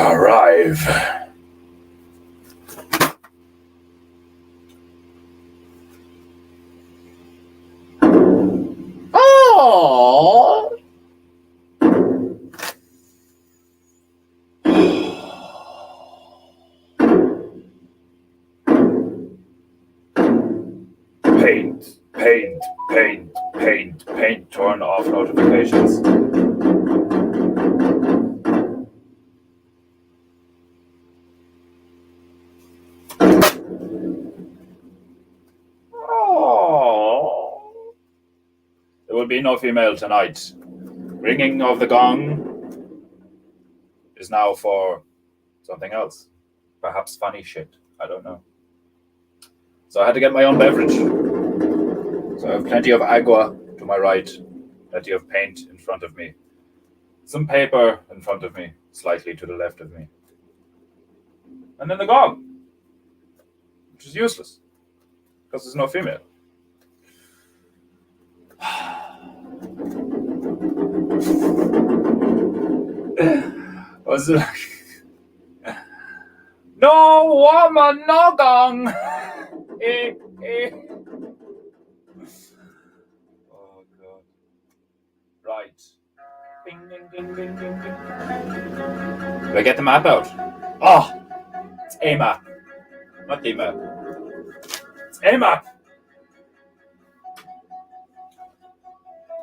arrive. Oh! Paint, turn off notifications. Oh. There will be no female tonight. Ringing of the gong is now for something else. Perhaps funny shit. I don't know. So I had to get my own beverage. So I have plenty of agua to my right, plenty of paint in front of me, some paper in front of me, slightly to the left of me. And then the gong, which is useless, because there's no female. What's it like? No woman, no gong! Oh, God. Right. Ding, ding, ding, ding, ding, ding. Do I get the map out? Oh! It's a map. Not the map. It's a map!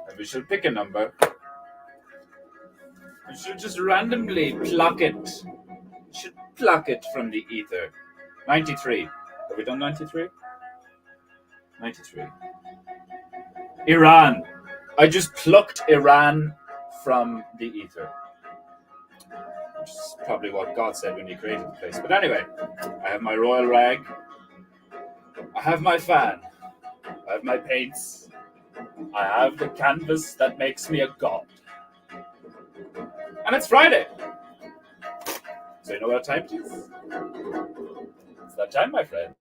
And we should pick a number. We should just randomly pluck it. We should pluck it from the ether. 93. Have we done 93? 93. Iran. I just plucked Iran from the ether. Which is probably what God said when he created the place. But anyway, I have my royal rag. I have my fan. I have my paints. I have the canvas that makes me a god. And it's Friday. So you know what time it is? It's that time, my friend.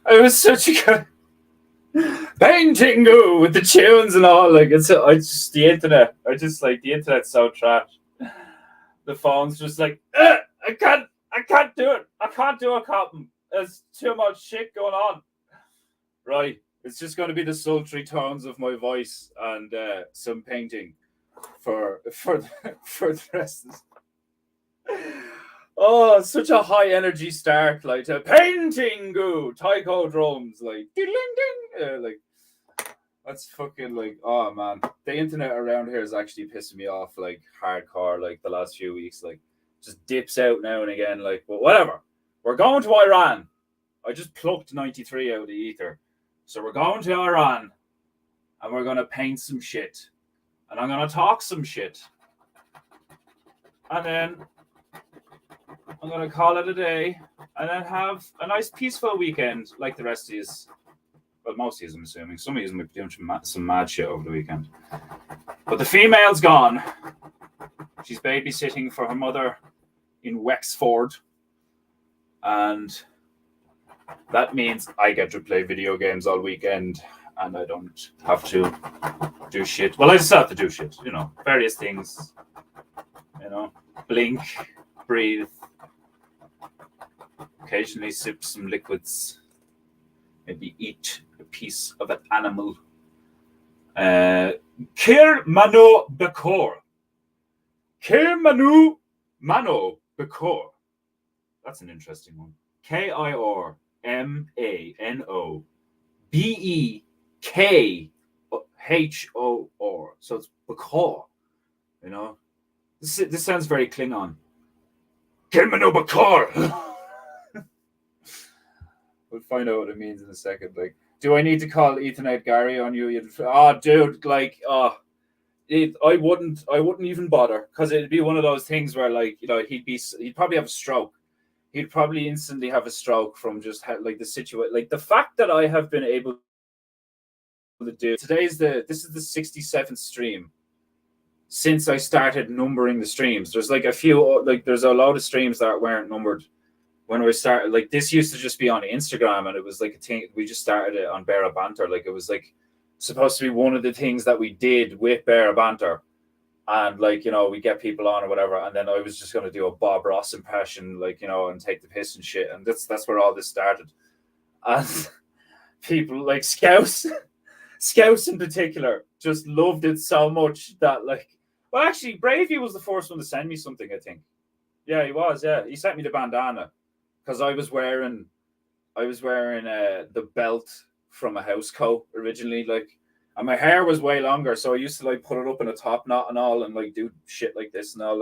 It was such a good Peinteingu with the tunes and all. Like it's the internet. The internet's so trash. The phone's just like I can't do it. I can't do a cotton. There's too much shit going on. Right. It's just going to be the sultry tones of my voice and some painting for the rest of this. Oh, such a high energy start, like a Peinteingu, taiko drums, like ding ding, like that's fucking like, oh man, the internet around here is actually pissing me off like hardcore, like the last few weeks, like just dips out now and again, like, but whatever. We're going to Iran. I just plucked 93 out of the ether, so we're going to Iran, and we're gonna paint some shit, and I'm gonna talk some shit, and then I'm going to call it a day and then have a nice peaceful weekend like the rest of you. Well, most of you, I'm assuming. Some of you might be doing some mad shit over the weekend. But the female's gone. She's babysitting for her mother in Wexford. And that means I get to play video games all weekend and I don't have to do shit. Well, I just have to do shit, various things, blink, breathe, occasionally sip some liquids, maybe eat a piece of an animal. Kir Mano Bekor. Kir Mano Bekor. That's an interesting one. KIRMANO BEKHOR. So it's Bekor. This sounds very Klingon. Kir Mano Bekor. We'll find out what it means in a second. Like, do I need to call Ethan Gary on you? Dude, I wouldn't even bother, because it'd be one of those things where, he'd probably have a stroke. He'd probably instantly have a stroke from just the situation. Like, the fact that I have been able to do this is the 67th stream since I started numbering the streams. There's a few, there's a lot of streams that weren't numbered when we started. Like, this used to just be on Instagram, and it was a thing. We just started it on Bear Banter. Like, it was supposed to be one of the things that we did with Bear Banter, and we get people on or whatever. And then I was just going to do a Bob Ross impression, and take the piss and shit. And that's where all this started. And people Scouts in particular just loved it so much that well, actually, Bravey was the first one to send me something, I think. Yeah, he was. Yeah, he sent me the bandana, because I was wearing the belt from a house coat originally, and my hair was way longer, so I used to put it up in a top knot and all, and do shit like this and all.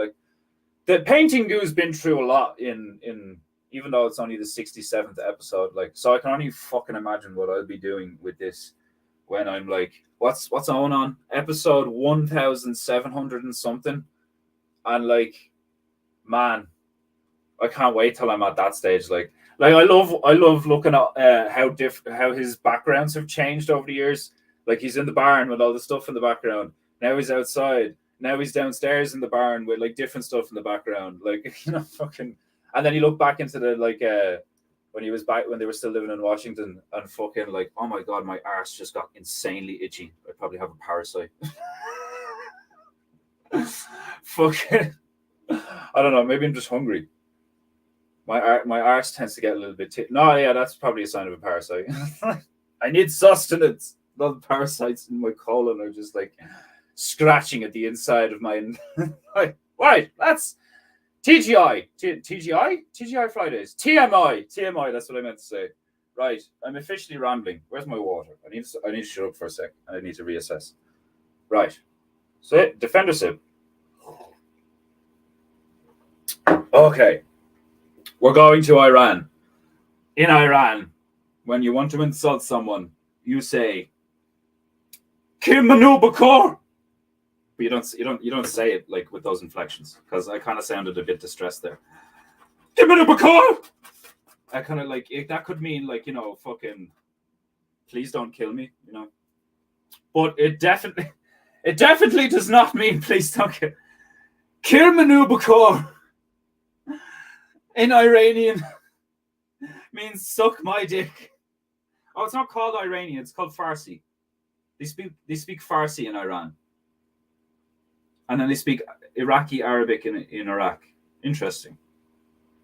The Peinteingu's been through a lot in even though it's only the 67th episode, so I can only fucking imagine what I'll be doing with this when I'm what's on episode 1700 and something, and man, I can't wait till I'm at that stage. I love looking at how his backgrounds have changed over the years. He's in the barn with all the stuff in the background. Now he's outside. Now he's downstairs in the barn with different stuff in the background. Fucking. And then you look back into the when he was back, when they were still living in Washington, and fucking oh my god, my arse just got insanely itchy. I probably have a parasite. Fucking. I don't know. Maybe I'm just hungry. My arse tends to get a little bit. No, yeah, that's probably a sign of a parasite. I need sustenance. A lot of parasites in my colon are just scratching at the inside of my. Right, that's TGI. TGI Fridays. TMI. That's what I meant to say. Right, I'm officially rambling. Where's my water? I need to shut up for a sec, and I need to reassess. Right, so defender sip. Okay. We're going to Iran. In Iran, when you want to insult someone, you say Kim Manu Bakor. But you don't say it with those inflections, because I kind of sounded a bit distressed there. Kim Manu Bakor. I kind of that could mean fucking please don't kill me, But it definitely does not mean please don't kill. Kim Manu Bakor. In Iranian means suck my dick. Oh, it's not called Iranian, it's called Farsi. They speak Farsi in Iran. And then they speak Iraqi Arabic in Iraq. Interesting.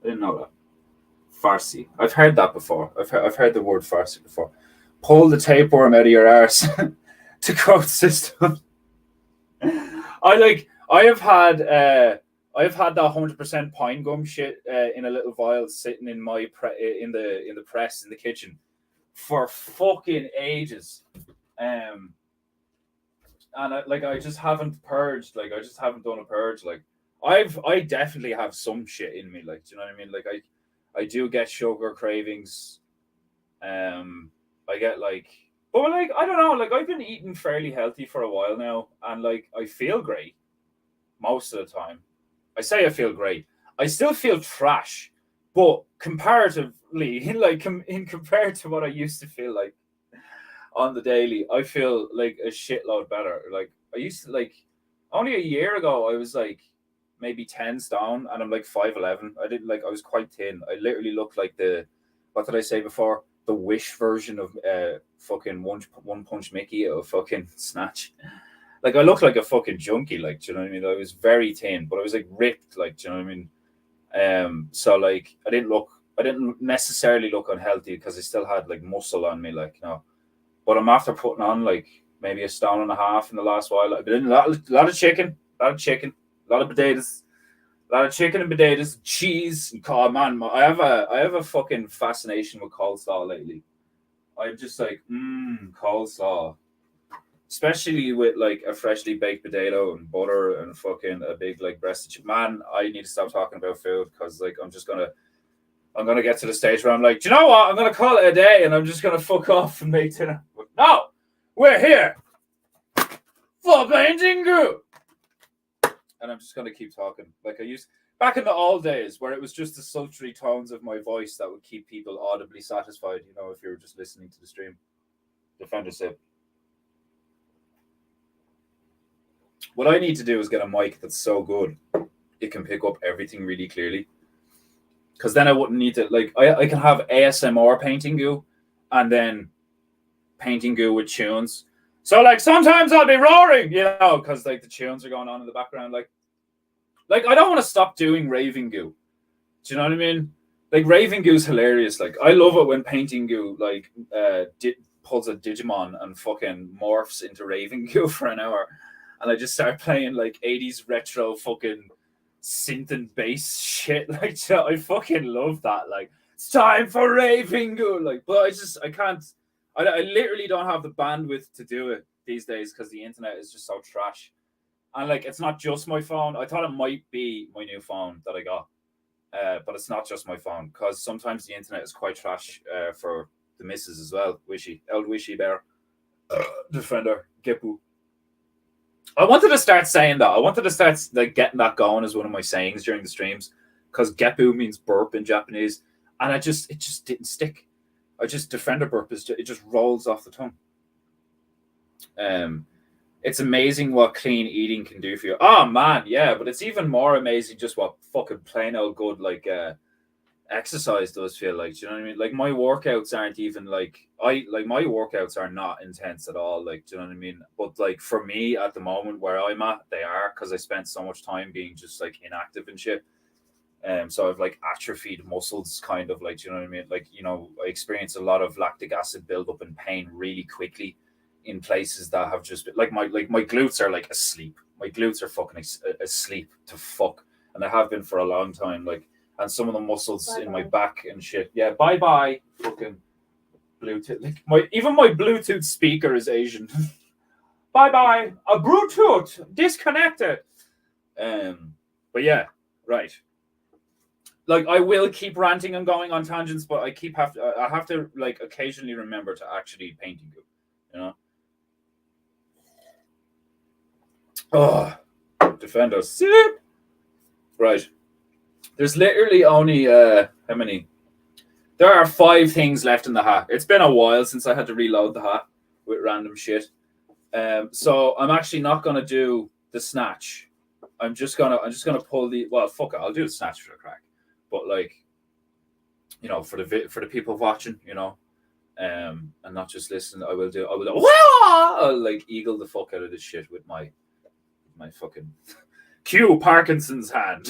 I didn't know that. Farsi. I've heard that before. I've heard the word Farsi before. Pull the tapeworm out of your arse, to quote System. I've had that 100% pine gum shit in a little vial sitting in my in the press in the kitchen for fucking ages, and I just haven't purged. I just haven't done a purge. I definitely have some shit in me. Do you know what I mean? I do get sugar cravings. I get but I don't know. I've been eating fairly healthy for a while now, and I feel great most of the time. I say I feel great. I still feel trash, but comparatively, in compared to what I used to feel on the daily, I feel a shitload better. I used to only a year ago I was maybe 10 stone, and I'm 5'11". I didn't I was quite thin. I literally looked like what did I say before? the Wish version of fucking One Punch Mickey of fucking Snatch. Like I looked like a fucking junkie, like, do you know what I mean? I was very thin, but I was like ripped, like, do you know what I mean? So like I didn't necessarily look unhealthy because I still had like muscle on me, like, you know. But I'm after putting on like maybe a stone and a half in the last while. I've been eating a lot of chicken, a lot of potatoes, a lot of chicken and potatoes, cheese. And man, I have a fucking fascination with coleslaw lately. I'm just like, coleslaw. Especially with like a freshly baked potato and butter and fucking a big like breasted chicken. Man, I need to stop talking about food because like I'm gonna get to the stage where I'm like, do you know what? I'm gonna call it a day and I'm just gonna fuck off and make dinner. No, we're here for Peinteingu, and I'm just gonna keep talking like I used back in the old days where it was just the sultry tones of my voice that would keep people audibly satisfied. You know, if you were just listening to the stream. Defender sip. What I need to do is get a mic that's so good it can pick up everything really clearly. Because then I wouldn't need to, like, I can have ASMR Peinteingu and then Peinteingu with tunes. So, like, sometimes I'll be roaring, you know, because, like, the tunes are going on in the background. Like I don't want to stop doing Raving Goo. Do you know what I mean? Like, Raving Goo's hilarious. Like, I love it when Peinteingu, like, pulls a Digimon and fucking morphs into Raving Goo for an hour. And I just start playing, like, 80s retro fucking synth and bass shit. Like, I fucking love that. Like, it's time for Raving Goo. Like, but I can't. I literally don't have the bandwidth to do it these days because the internet is just so trash. And, like, it's not just my phone. I thought it might be my new phone that I got. But it's not just my phone because sometimes the internet is quite trash for the missus as well. Old Wishy Bear. Defender. Gepu. I wanted to start saying that. I wanted to start like getting that going as one of my sayings during the streams because Gepu means burp in Japanese. And it just didn't stick. Defender burp it just rolls off the tongue. It's amazing what clean eating can do for you. Oh man, yeah, but it's even more amazing just what fucking plain old good like exercise does feel like. Do you know what I mean? Like my workouts aren't even like my workouts are not intense at all. Like, do you know what I mean? But like for me at the moment where I'm at, they are because I spent so much time being just like inactive and shit. So I've like atrophied muscles, kind of like, do you know what I mean? Like, you know, I experience a lot of lactic acid buildup and pain really quickly in places that have just been, like my glutes are like asleep. My glutes are fucking asleep to fuck, and they have been for a long time. Like, and some of the muscles in my back and shit. Yeah, bye fucking Bluetooth. Like my Bluetooth speaker is Asian. bye a Bluetooth disconnected. But yeah, right. Like I will keep ranting and going on tangents, but I have to like occasionally remember to actually Peinteingu, you know. Oh, Defender sip. Right. There's literally only how many? There are 5 things left in the hat. It's been a while since I had to reload the hat with random shit. So I'm actually not gonna do the snatch. I'm just gonna pull the fuck it. I'll do the snatch for the crack. But like, you know, for the people watching, you know, and not just listen, I will I'll like eagle the fuck out of this shit with my fucking cue Parkinson's hand.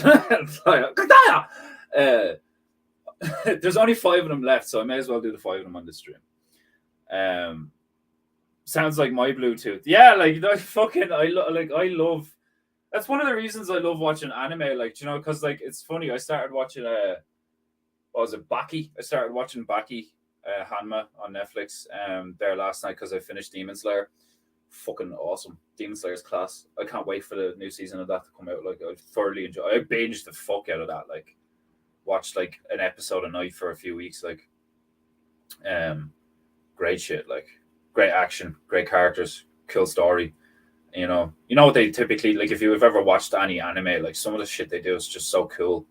There's only 5 of them left, so I may as well do the 5 of them on this stream. Sounds like my Bluetooth. Yeah, like I love. That's one of the reasons I love watching anime. Like, you know, because like it's funny. I started watching what was it, Baki? I started watching Baki Hanma on Netflix there last night because I finished Demon Slayer. Fucking awesome. Demon Slayer's class. I can't wait for the new season of that to come out. Like, I thoroughly enjoy. I binged the fuck out of that. Like, watched like an episode a night for a few weeks. Like, great shit. Like, great action, great characters, cool story. You know what they typically like. If you've ever watched any anime, like some of the shit they do is just so cool.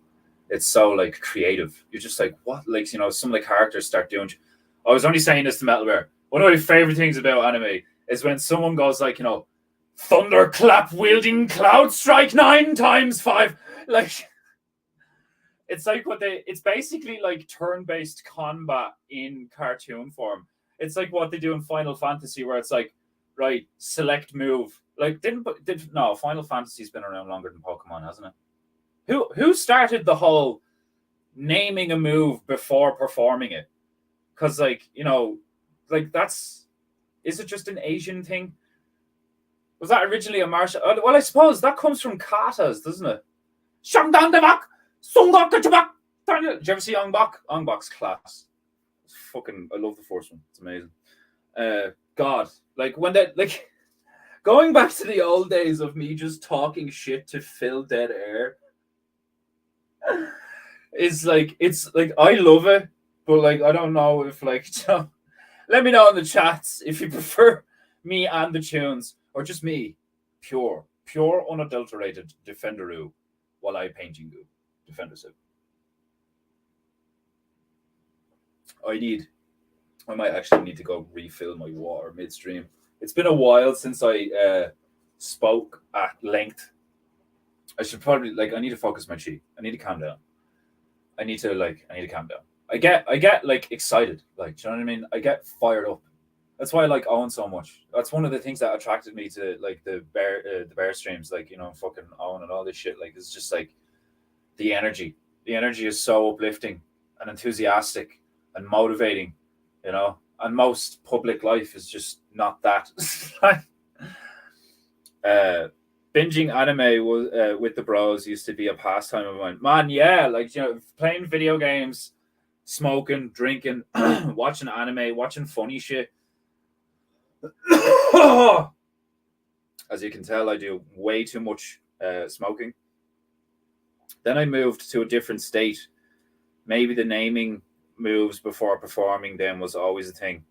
It's so like creative. You're just like, what? Like, you know, some of the characters start doing. I was only saying this to Metal Bear. One of my favorite things about anime is when someone goes like, you know, thunderclap wielding cloud strike 9 times 5. Like, It's like it's basically like turn-based combat in cartoon form. It's like what they do in Final Fantasy, where it's like, right, select move. Like, no, Final Fantasy's been around longer than Pokemon, hasn't it? Who started the whole naming a move before performing it? Because, like, like is it just an Asian thing? Was that originally a martial? Well, I suppose that comes from katas, doesn't it? Shangdang Devak, Sungok Devak. Did you ever see Ongbok's class? It's fucking, I love the first one. It's amazing. God, like when that, like, going back to the old days of me just talking shit to fill dead air is like, it's like, I love it, but like, I don't know if like, let me know in the chats if you prefer me and the tunes or just me, pure unadulterated Defenderoo, while I Peinteingu Defendership. I might actually need to go refill my water midstream. It's been a while since I spoke at length. I should probably, like, I need to focus my chi. I need to calm down. I need to calm down. I get like excited, like, do you know what I mean? I get fired up. That's why I like Owen so much. That's one of the things that attracted me to like the bear streams, like, fucking Owen and all this shit. Like, it's just like the energy. The energy is so uplifting and enthusiastic and motivating, And most public life is just not that. Binging anime was, with the bros used to be a pastime of mine. Man, yeah, like, playing video games, smoking, drinking, watching anime, watching funny shit. As you can tell, I do way too much smoking. Then I moved to a different state. Maybe the naming moves before performing them was always a thing.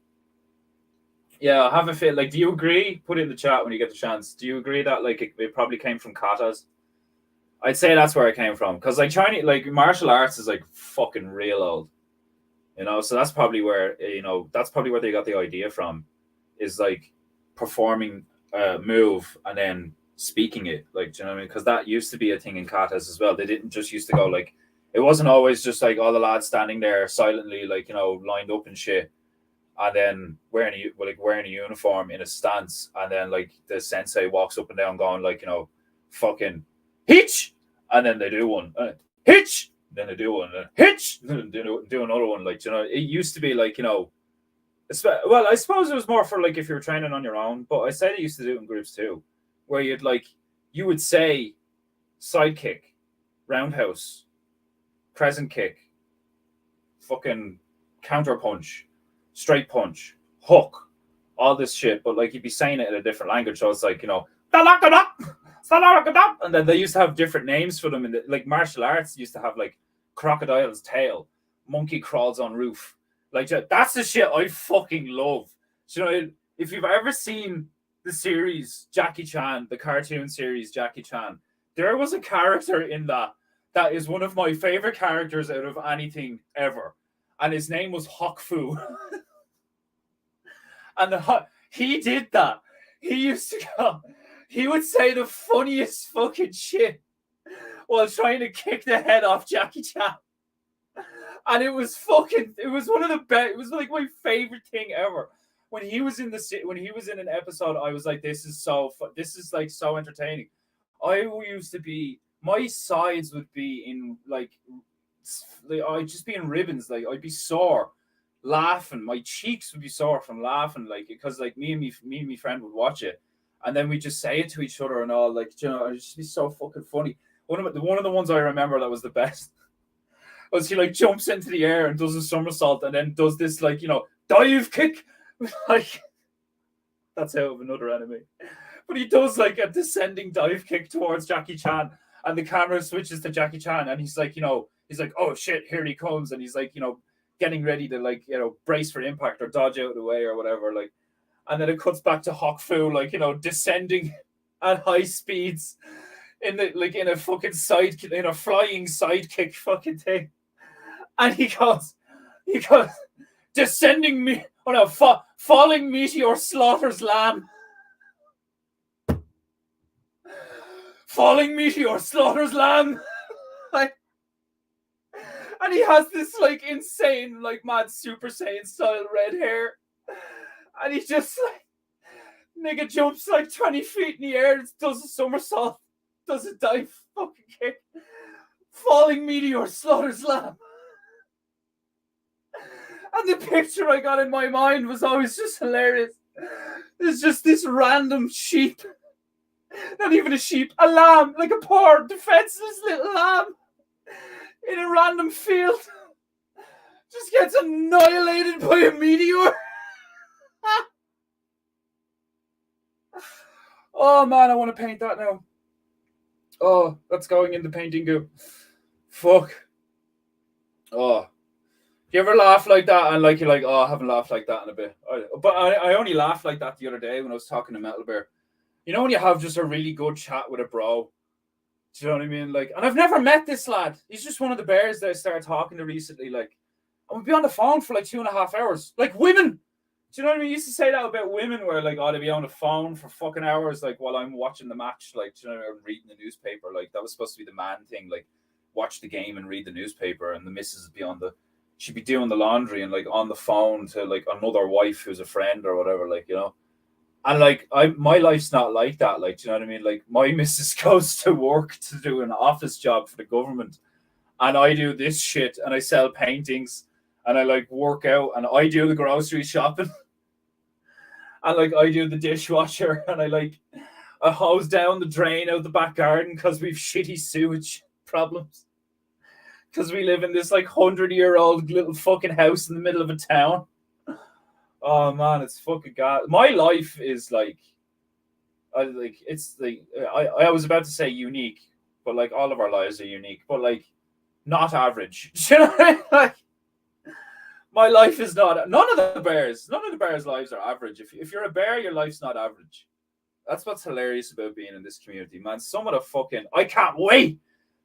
Yeah, I have a feel. Like, do you agree? Put it in the chat when you get the chance. Do you agree that like it probably came from katas? I'd say that's where it came from, because like Chinese, like martial arts is like fucking real old, So that's probably where they got the idea from, is like performing a move and then speaking it, like, do you know what I mean? Because that used to be a thing in katas as well. They didn't just used to go like, it wasn't always just like all the lads standing there silently, like, lined up and shit, and then wearing a uniform in a stance, and then like the sensei walks up and down going like, fucking hitch, and then they do one, hitch, then they do one, hitch, then do another one, like, it used to be like, well, I suppose it was more for like if you were training on your own, but I say they used to do it in groups too, where you would say side kick, roundhouse, crescent kick, fucking counter punch, straight punch, hook, all this shit, but like you'd be saying it in a different language. So it's like, and then they used to have different names for them. Like martial arts used to have like crocodile's tail, monkey crawls on roof. Like, that's the shit I fucking love. If you've ever seen the series Jackie Chan, the cartoon series Jackie Chan, there was a character in that is one of my favorite characters out of anything ever, and his name was Hok Fu. And he did that. He used to go, he would say the funniest fucking shit while trying to kick the head off Jackie Chan. And it was one of the best. It was like my favorite thing ever. When he was in an episode, I was like, this is like so entertaining. My sides would be in like I'd just be in ribbons. Like, I'd be sore laughing. My cheeks would be sore from laughing, like, because like me and my friend would watch it, and then we just say it to each other and all, like, it'd just be so fucking funny. One of the ones I remember that was the best was he like jumps into the air and does a somersault and then does this like, dive kick. Like, that's out of another anime. But he does like a descending dive kick towards Jackie Chan, and the camera switches to Jackie Chan, and he's like, oh shit, here he comes, and he's like, getting ready to like, brace for impact or dodge out of the way or whatever, like, and then it cuts back to Hok Fu, like, descending at high speeds in a fucking flying sidekick fucking thing, and he goes, descending me, falling meteor slaughters lamb. Falling meteor slaughters lamb. And he has this like insane, like mad Super Saiyan style red hair. And he just like nigga jumps like 20 feet in the air, does a somersault, does a dive fucking kick, falling meteor, slaughters lamb. And the picture I got in my mind was always just hilarious. There's just this random sheep. Not even a sheep, a lamb, like a poor defenseless little lamb in a random field. Just gets annihilated by a meteor. Oh man, I want to paint that now. Oh, that's going in the Peinteingu. Fuck. Oh. You ever laugh like that and like you're like, oh, I haven't laughed like that in a bit. But I only laughed like that the other day when I was talking to Metal Bear. You know when you have just a really good chat with a bro? Do you know what I mean? Like, and I've never met this lad. He's just one of the bears that I started talking to recently. Like, and we'd be on the phone for like 2.5 hours. Like women. Do you know what I mean? You used to say that about women where like, oh, they'd be on the phone for fucking hours, like while I'm watching the match, like, do you know what I mean? Reading the newspaper. Like that was supposed to be the man thing, like watch the game and read the newspaper, and the missus would be she'd be doing the laundry and like on the phone to like another wife who's a friend or whatever, like, you know. And like my life's not like that, like, do you know what I mean? Like my missus goes to work to do an office job for the government, and I do this shit and I sell paintings and I like work out and I do the grocery shopping and like I do the dishwasher and I hose down the drain out the back garden because we've shitty sewage problems. Because we live in this like 100-year-old little fucking house in the middle of a town. Oh man, it's fucking god. My life is like, it's like I was about to say unique, but like all of our lives are unique, but like not average. You know what I mean? Like my life is not. None of the bears' lives are average. If you're a bear, your life's not average. That's what's hilarious about being in this community, man. Some of the fucking I can't wait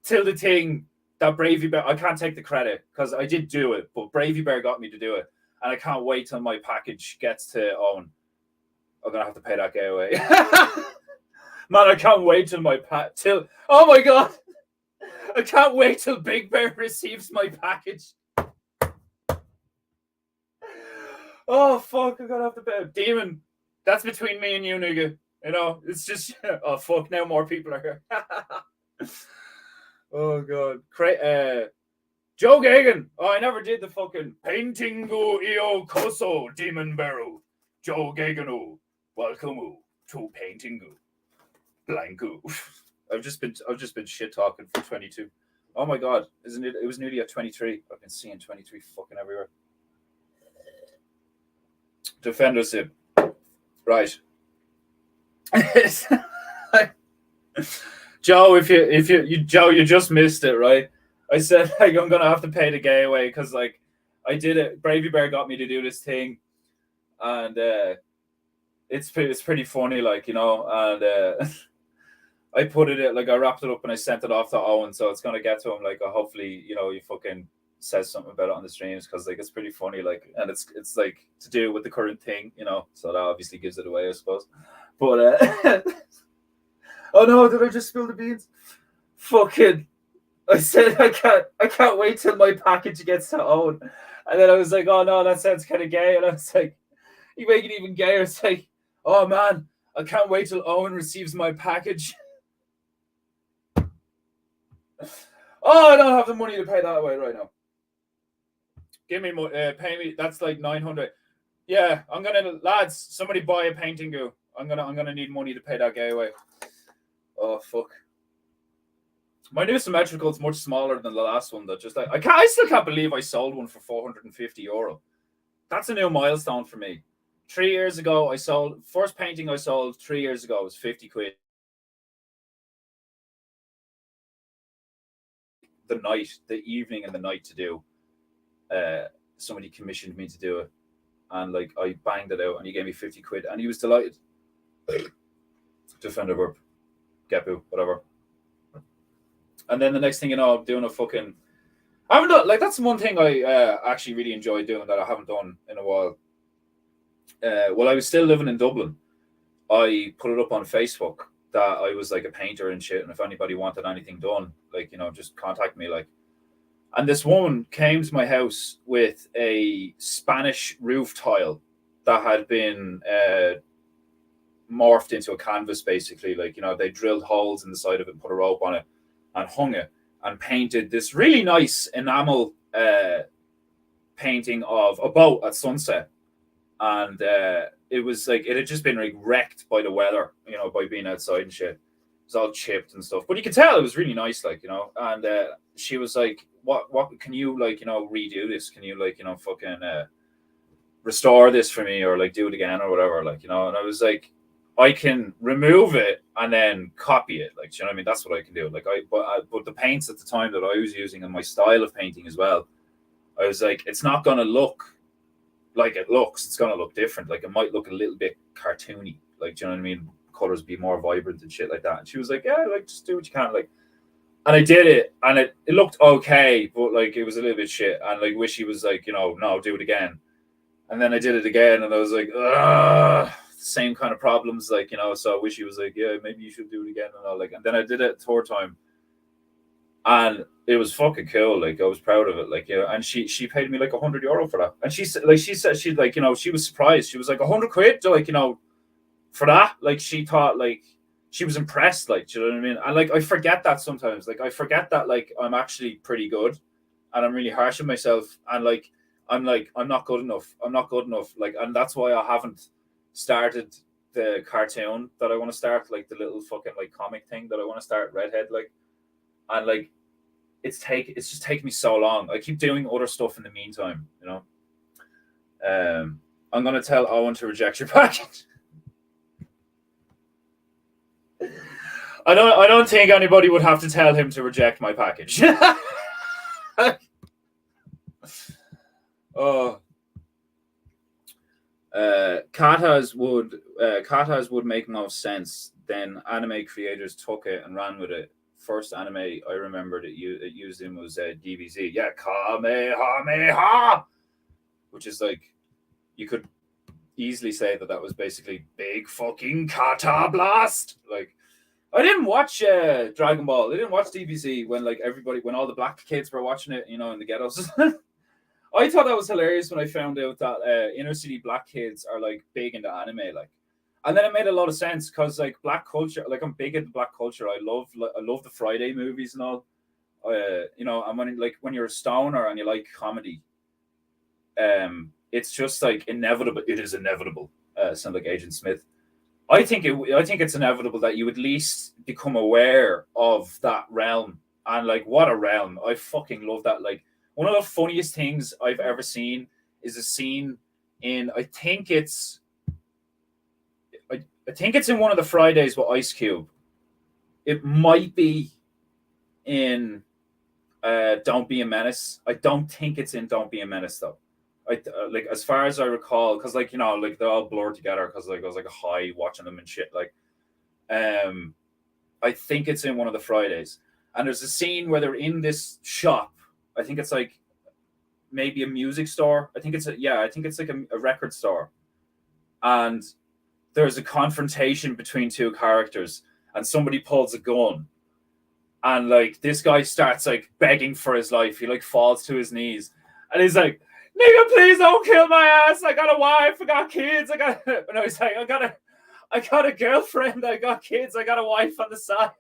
till the thing. That Bravey Bear, I can't take the credit because I did do it, but Bravey Bear got me to do it. And I can't wait till my package gets to Owen. I'm going to have to pay that guy away. Man, I can't wait till oh my God. I can't wait till Big Bear receives my package. Oh, fuck, I'm going to have to pay. Demon, that's between me and you, nigga. You know, it's just, oh, fuck, now more people are here. Oh god, Joe Gagan. Oh, I never did the fucking Peinteingu io koso demon barrel. Joe Gaganu, welcome to Peinteingu. Blanku. I've just been shit talking for 22. Oh my god, isn't it? It was nearly at 23. I've been seeing 23 fucking everywhere. Defender Sib. Right. Joe, if you Joe, you just missed it, right? I said like I'm gonna have to pay the gay away because like I did it. Bravey Bear got me to do this thing, and it's pretty funny, like, you know. And I put it like I wrapped it up and I sent it off to Owen, so it's gonna get to him. Like hopefully, you know, he fucking says something about it on the streams because like it's pretty funny, like, and it's like to do with the current thing, you know. So that obviously gives it away, I suppose. But oh no, did I just spill the beans? Fucking I said I can't wait till my package gets to Owen. And then I was like, oh no, that sounds kind of gay. And I was like, you make it even gayer. It's like, oh man, I can't wait till Owen receives my package. Oh, I don't have the money to pay that away right now. Give me pay me. That's like 900. Yeah, I'm gonna, lads, somebody buy a Peinteingu. I'm gonna need money to pay that guy away. Oh fuck. My new symmetrical is much smaller than the last one. That just like I still can't believe I sold one for €450. That's a new milestone for me. 3 years ago, I sold first painting I sold 3 years ago was 50 quid. The evening and the night to do. Somebody commissioned me to do it, and like I banged it out, and he gave me 50 quid, and he was delighted. Defender verb, Gepu, whatever. And then the next thing you know, I'm doing a fucking. I haven't done, like, that's one thing I actually really enjoy doing that I haven't done in a while. While I was still living in Dublin, I put it up on Facebook that I was like a painter and shit, and if anybody wanted anything done, like, you know, just contact me, like. And this woman came to my house with a Spanish roof tile that had been morphed into a canvas, basically. Like, they drilled holes in the side of it, put a rope on it, and hung it, and painted this really nice enamel painting of a boat at sunset. And it was like, it had just been like wrecked by the weather, by being outside and shit. It was all chipped and stuff, but you could tell it was really nice, like, and she was like, what can you, like, redo this? Can you, like, fucking restore this for me, or like do it again or whatever, like, and I was like, I can remove it and then copy it, like, do you know what I mean? That's what I can do. Like, but the paints at the time that I was using and my style of painting as well, I was like, it's not gonna look like it looks. It's gonna look different. Like, it might look a little bit cartoony, like, do you know what I mean? Colors be more vibrant and shit like that. And she was like, yeah, like, just do what you can, like. And I did it, and it looked okay, but like, it was a little bit shit. And like, Wishy was like, no, do it again. And then I did it again, and I was like, ugh, same kind of problems, like, so Wishy was like, yeah, maybe you should do it again, and all, like. And then I did it third time, and it was fucking cool. Like, I was proud of it, like, and she paid me like €100 for that. And she said she'd, like, she was surprised. She was like, £100, like, for that. Like, she thought, like, she was impressed, like, do you know what I mean? And like, I forget that sometimes. Like, I forget that, like, I'm actually pretty good, and I'm really harsh on myself, and like, I'm not good enough. I'm not good enough. Like, and that's why I haven't started the cartoon that I want to start, like the little fucking like comic thing that I want to start, Redhead, like. And like, it's just taking me so long. I keep doing other stuff in the meantime, I'm gonna tell Owen to reject your package. I don't think anybody would have to tell him to reject my package. Oh, katas would make no sense. Then anime creators took it and ran with it. First anime I remember that it used him was DBZ. Yeah, Kamehameha, which is like, you could easily say that was basically big fucking kata blast. Like, I didn't watch Dragon Ball. I didn't watch DBZ when all the black kids were watching it, in the ghettos. I thought that was hilarious when I found out that inner city black kids are like big into anime, like. And then it made a lot of sense because, like, black culture, like, I'm big into black culture. I love the Friday movies and all. And when you're a stoner and you like comedy, it's just like inevitable. It is inevitable. Sound like Agent Smith. I think it's inevitable that you at least become aware of that realm. And like, what a realm! I fucking love that. Like, one of the funniest things I've ever seen is a scene in, I think it's in one of the Fridays with Ice Cube. It might be in Don't Be a Menace. I don't think it's in Don't Be a Menace though. Like, as far as I recall, because like, like, they're all blurred together because like I was like high watching them and shit. Like, I think it's in one of the Fridays, and there's a scene where they're in this shop. I think it's like maybe a music store. I think it's like a record store, and there's a confrontation between two characters, and somebody pulls a gun, and like, this guy starts like begging for his life. He like falls to his knees, and he's like, "Nigga, please don't kill my ass. I got a wife. I got kids. And I was like, I got a girlfriend. I got kids. I got a wife on the side."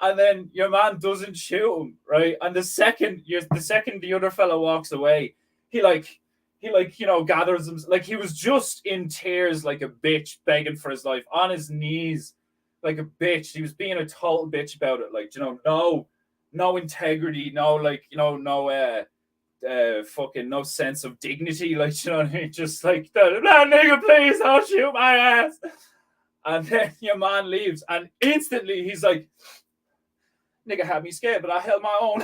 And then your man doesn't shoot him, right? And the second the other fellow walks away, he gathers him, like, he was just in tears like a bitch, begging for his life on his knees like a bitch. He was being a total bitch about it, like, no integrity, no, like, no fucking no sense of dignity, like, you know what I mean? Just like, nigga, please don't shoot my ass. And then your man leaves, and instantly he's like, "Nigga had me scared, but I held my own."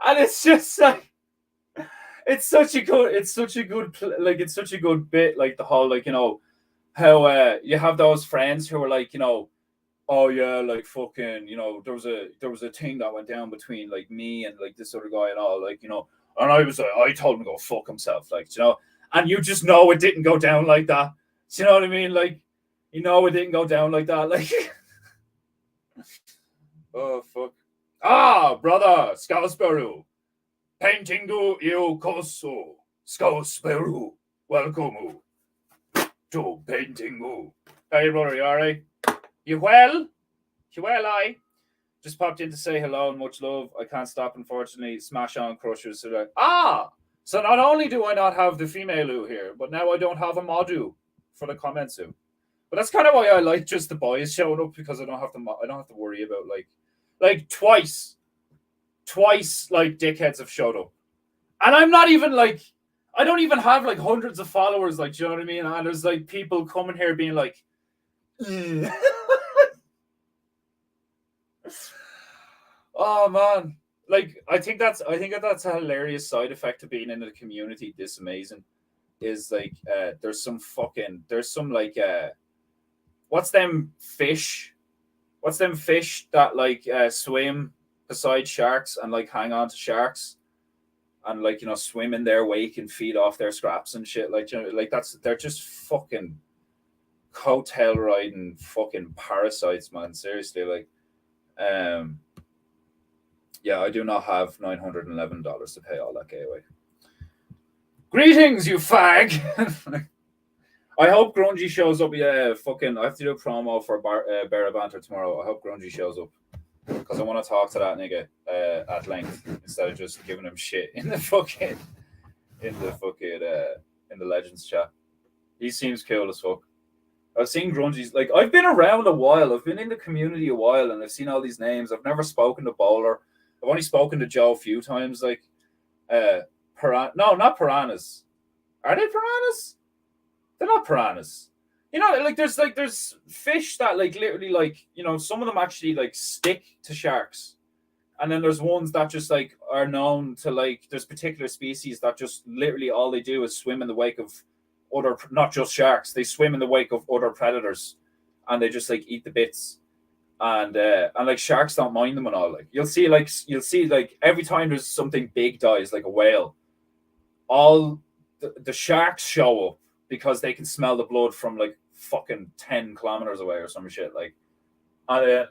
And it's just like, it's such a good bit, like, the whole, like, how you have those friends who are like, oh yeah, like, fucking, there was a thing that went down between like me and like this other guy and all, like, and I was like, I told him to go fuck himself, like, and you just know it didn't go down like that. Do you know what I mean? Like, it didn't go down like that, like. Oh fuck. Ah, brother, Scouseborough. Peinteingu eu koso. Scouseborough. Welcome to Peinteingu. Hey brother, you alright? You well? You well, I? Just popped in to say hello and much love. I can't stop, unfortunately. Smash on crushers. So like, so not only do I not have the female here, but now I don't have a modu for the commensu. But that's kind of why I like just the boys showing up, because I don't have to worry about like twice like dickheads have showed up, and I'm not even like, I don't even have like hundreds of followers, like, do you know what I mean? And there's like people coming here being like, oh man, like I think that's a hilarious side effect of being in a community this amazing. Is like there's some like what's them fish? What's them fish that like swim beside sharks and like hang on to sharks and like, swim in their wake and feed off their scraps and shit? Like, like they're just fucking coattail riding fucking parasites, man. Seriously, like, yeah, I do not have $911 to pay all that gay away. Greetings, you fag. I hope Grungy shows up. Yeah, fucking, I have to do a promo for Bear Banter tomorrow. I hope Grungy shows up, because I want to talk to that nigga at length instead of just giving him shit in the Legends chat. He seems cool as fuck. I've seen Grungy's, like, I've been around a while. I've been in the community a while, and I've seen all these names. I've never spoken to Bowler. I've only spoken to Joe a few times. Like, no, not piranhas. Are they piranhas? They're not piranhas. There's fish that like literally like, some of them actually like stick to sharks. And then there's ones that just like are known to like, there's particular species that just literally all they do is swim in the wake of other, not just sharks, they swim in the wake of other predators, and they just like eat the bits. And like sharks don't mind them and all. Like you'll see like every time there's something big dies, like a whale, all the sharks show up because they can smell the blood from like fucking 10 kilometers away or some shit. Like, and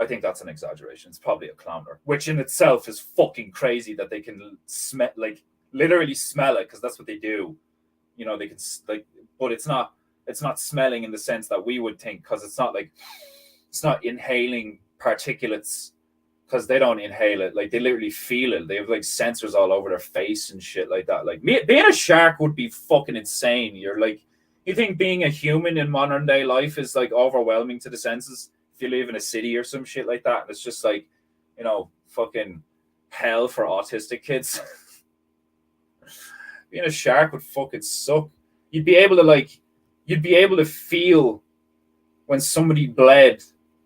I think that's an exaggeration. It's probably a kilometer, which in itself is fucking crazy that they can smell, like literally smell it, because that's what they do. They can like, but it's not smelling in the sense that we would think, because it's not inhaling particulates, because they don't inhale it. Like they literally feel it. They have like sensors all over their face and shit like that. Like being a shark would be fucking insane. You think being a human in modern day life is like overwhelming to the senses if you live in a city or some shit like that, and it's just like, fucking hell for autistic kids. Being a shark would fucking suck. You'd be able to feel when somebody bled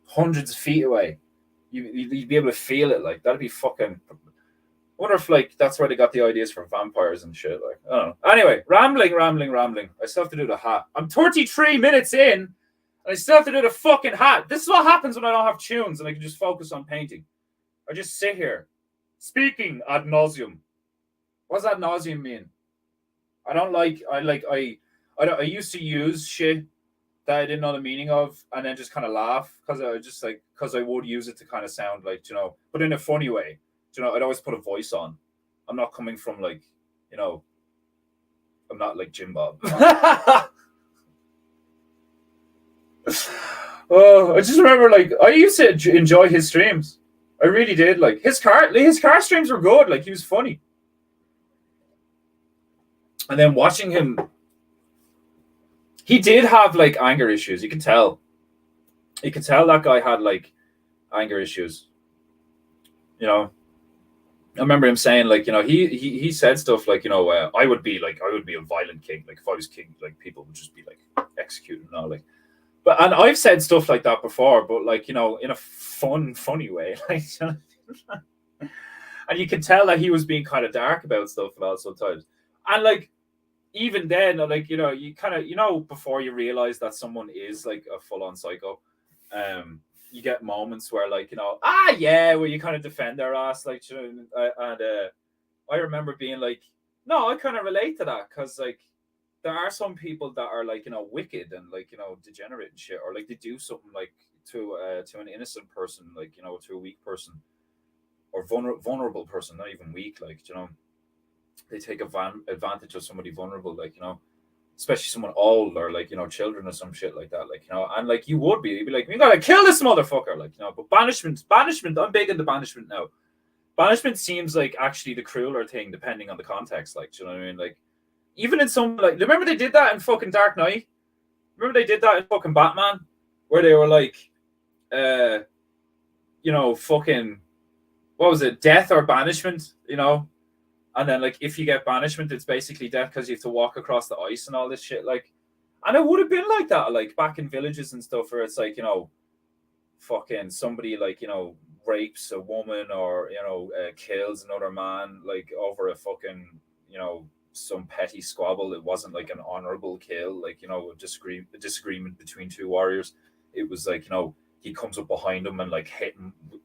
hundreds of feet away. You'd be able to feel it. Like, that'd be fucking. I wonder if like that's where they got the ideas for vampires and shit. Like, I don't know. Anyway, rambling. I still have to do the hat. I'm 33 minutes in, and I still have to do the fucking hat. This is what happens when I don't have tunes and I can just focus on painting. I just sit here speaking ad nauseum. What does ad nauseum mean? I used to use shit that I didn't know the meaning of, and then just kind of laugh, because I would use it to kind of sound like, but in a funny way. I'd always put a voice on. I'm not coming from like, I'm not like Jim Bob. Oh, I just remember like I used to enjoy his streams. I really did. Like his car streams were good. Like he was funny. And then watching him, he did have like anger issues. You could tell that guy had like anger issues. I remember him saying like, he said stuff like, I would be a violent king. Like if I was king, like people would just be like executed and all, like. But and I've said stuff like that before, but like, in a funny way. Like, and you can tell that he was being kind of dark about stuff and all sometimes. And like, even then, like, you kind of, before you realize that someone is like a full-on psycho, you get moments where like, where you kind of defend their ass, like, and I remember being like, no, I kind of relate to that, because like there are some people that are like, wicked and like, degenerate and shit, or like they do something like an innocent person, like, you know, to a weak person or vulnerable person, not even weak, like, you know, they take advantage of somebody vulnerable, like, you know, especially someone old or like, you know, children or some shit like that, like, you know, and like you'd be like, we gotta kill this motherfucker, like, you know. But banishment, I'm big into banishment now. Banishment seems like actually the crueler thing, depending on the context, like, do you know what I mean? Like, even in some, like, remember they did that in fucking Dark Knight? Remember they did that in fucking Batman, where they were like, you know, fucking, what was it, death or banishment, you know? And then, like, if you get banishment, it's basically death because you have to walk across the ice and all this shit. Like, and it would have been like that, like, back in villages and stuff, where it's like, you know, fucking somebody, like, you know, rapes a woman or, you know, kills another man, like, over a fucking, you know, some petty squabble. It wasn't like an honorable kill, like, you know, a disagreement between two warriors. It was like, you know, he comes up behind him and like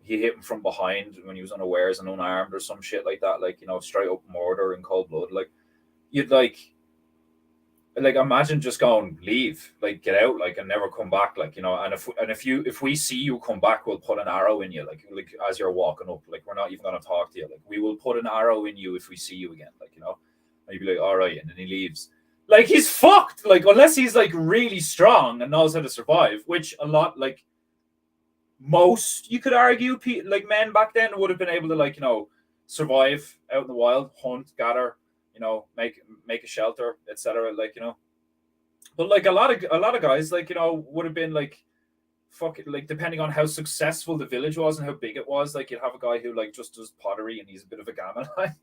he hit him from behind when he was unawares and unarmed or some shit like that, like, you know, straight up murder in cold blood. Like, you'd like imagine just going, leave, like, get out, like, and never come back, like, you know. And if we see you come back, we'll put an arrow in you, like as you're walking up, like, we're not even going to talk to you, like, we will put an arrow in you if we see you again, like, you know. And you'd be like, all right, and then he leaves. Like, he's fucked, like, unless he's like really strong and knows how to survive, which a lot, like, most, you could argue, like, men back then would have been able to, like, you know, survive out in the wild, hunt, gather, you know, make a shelter, etc., like, you know. But like a lot of guys, like, you know, would have been like, fuck it, like, depending on how successful the village was and how big it was, like, you'd have a guy who like just does pottery and he's a bit of a gammon, like,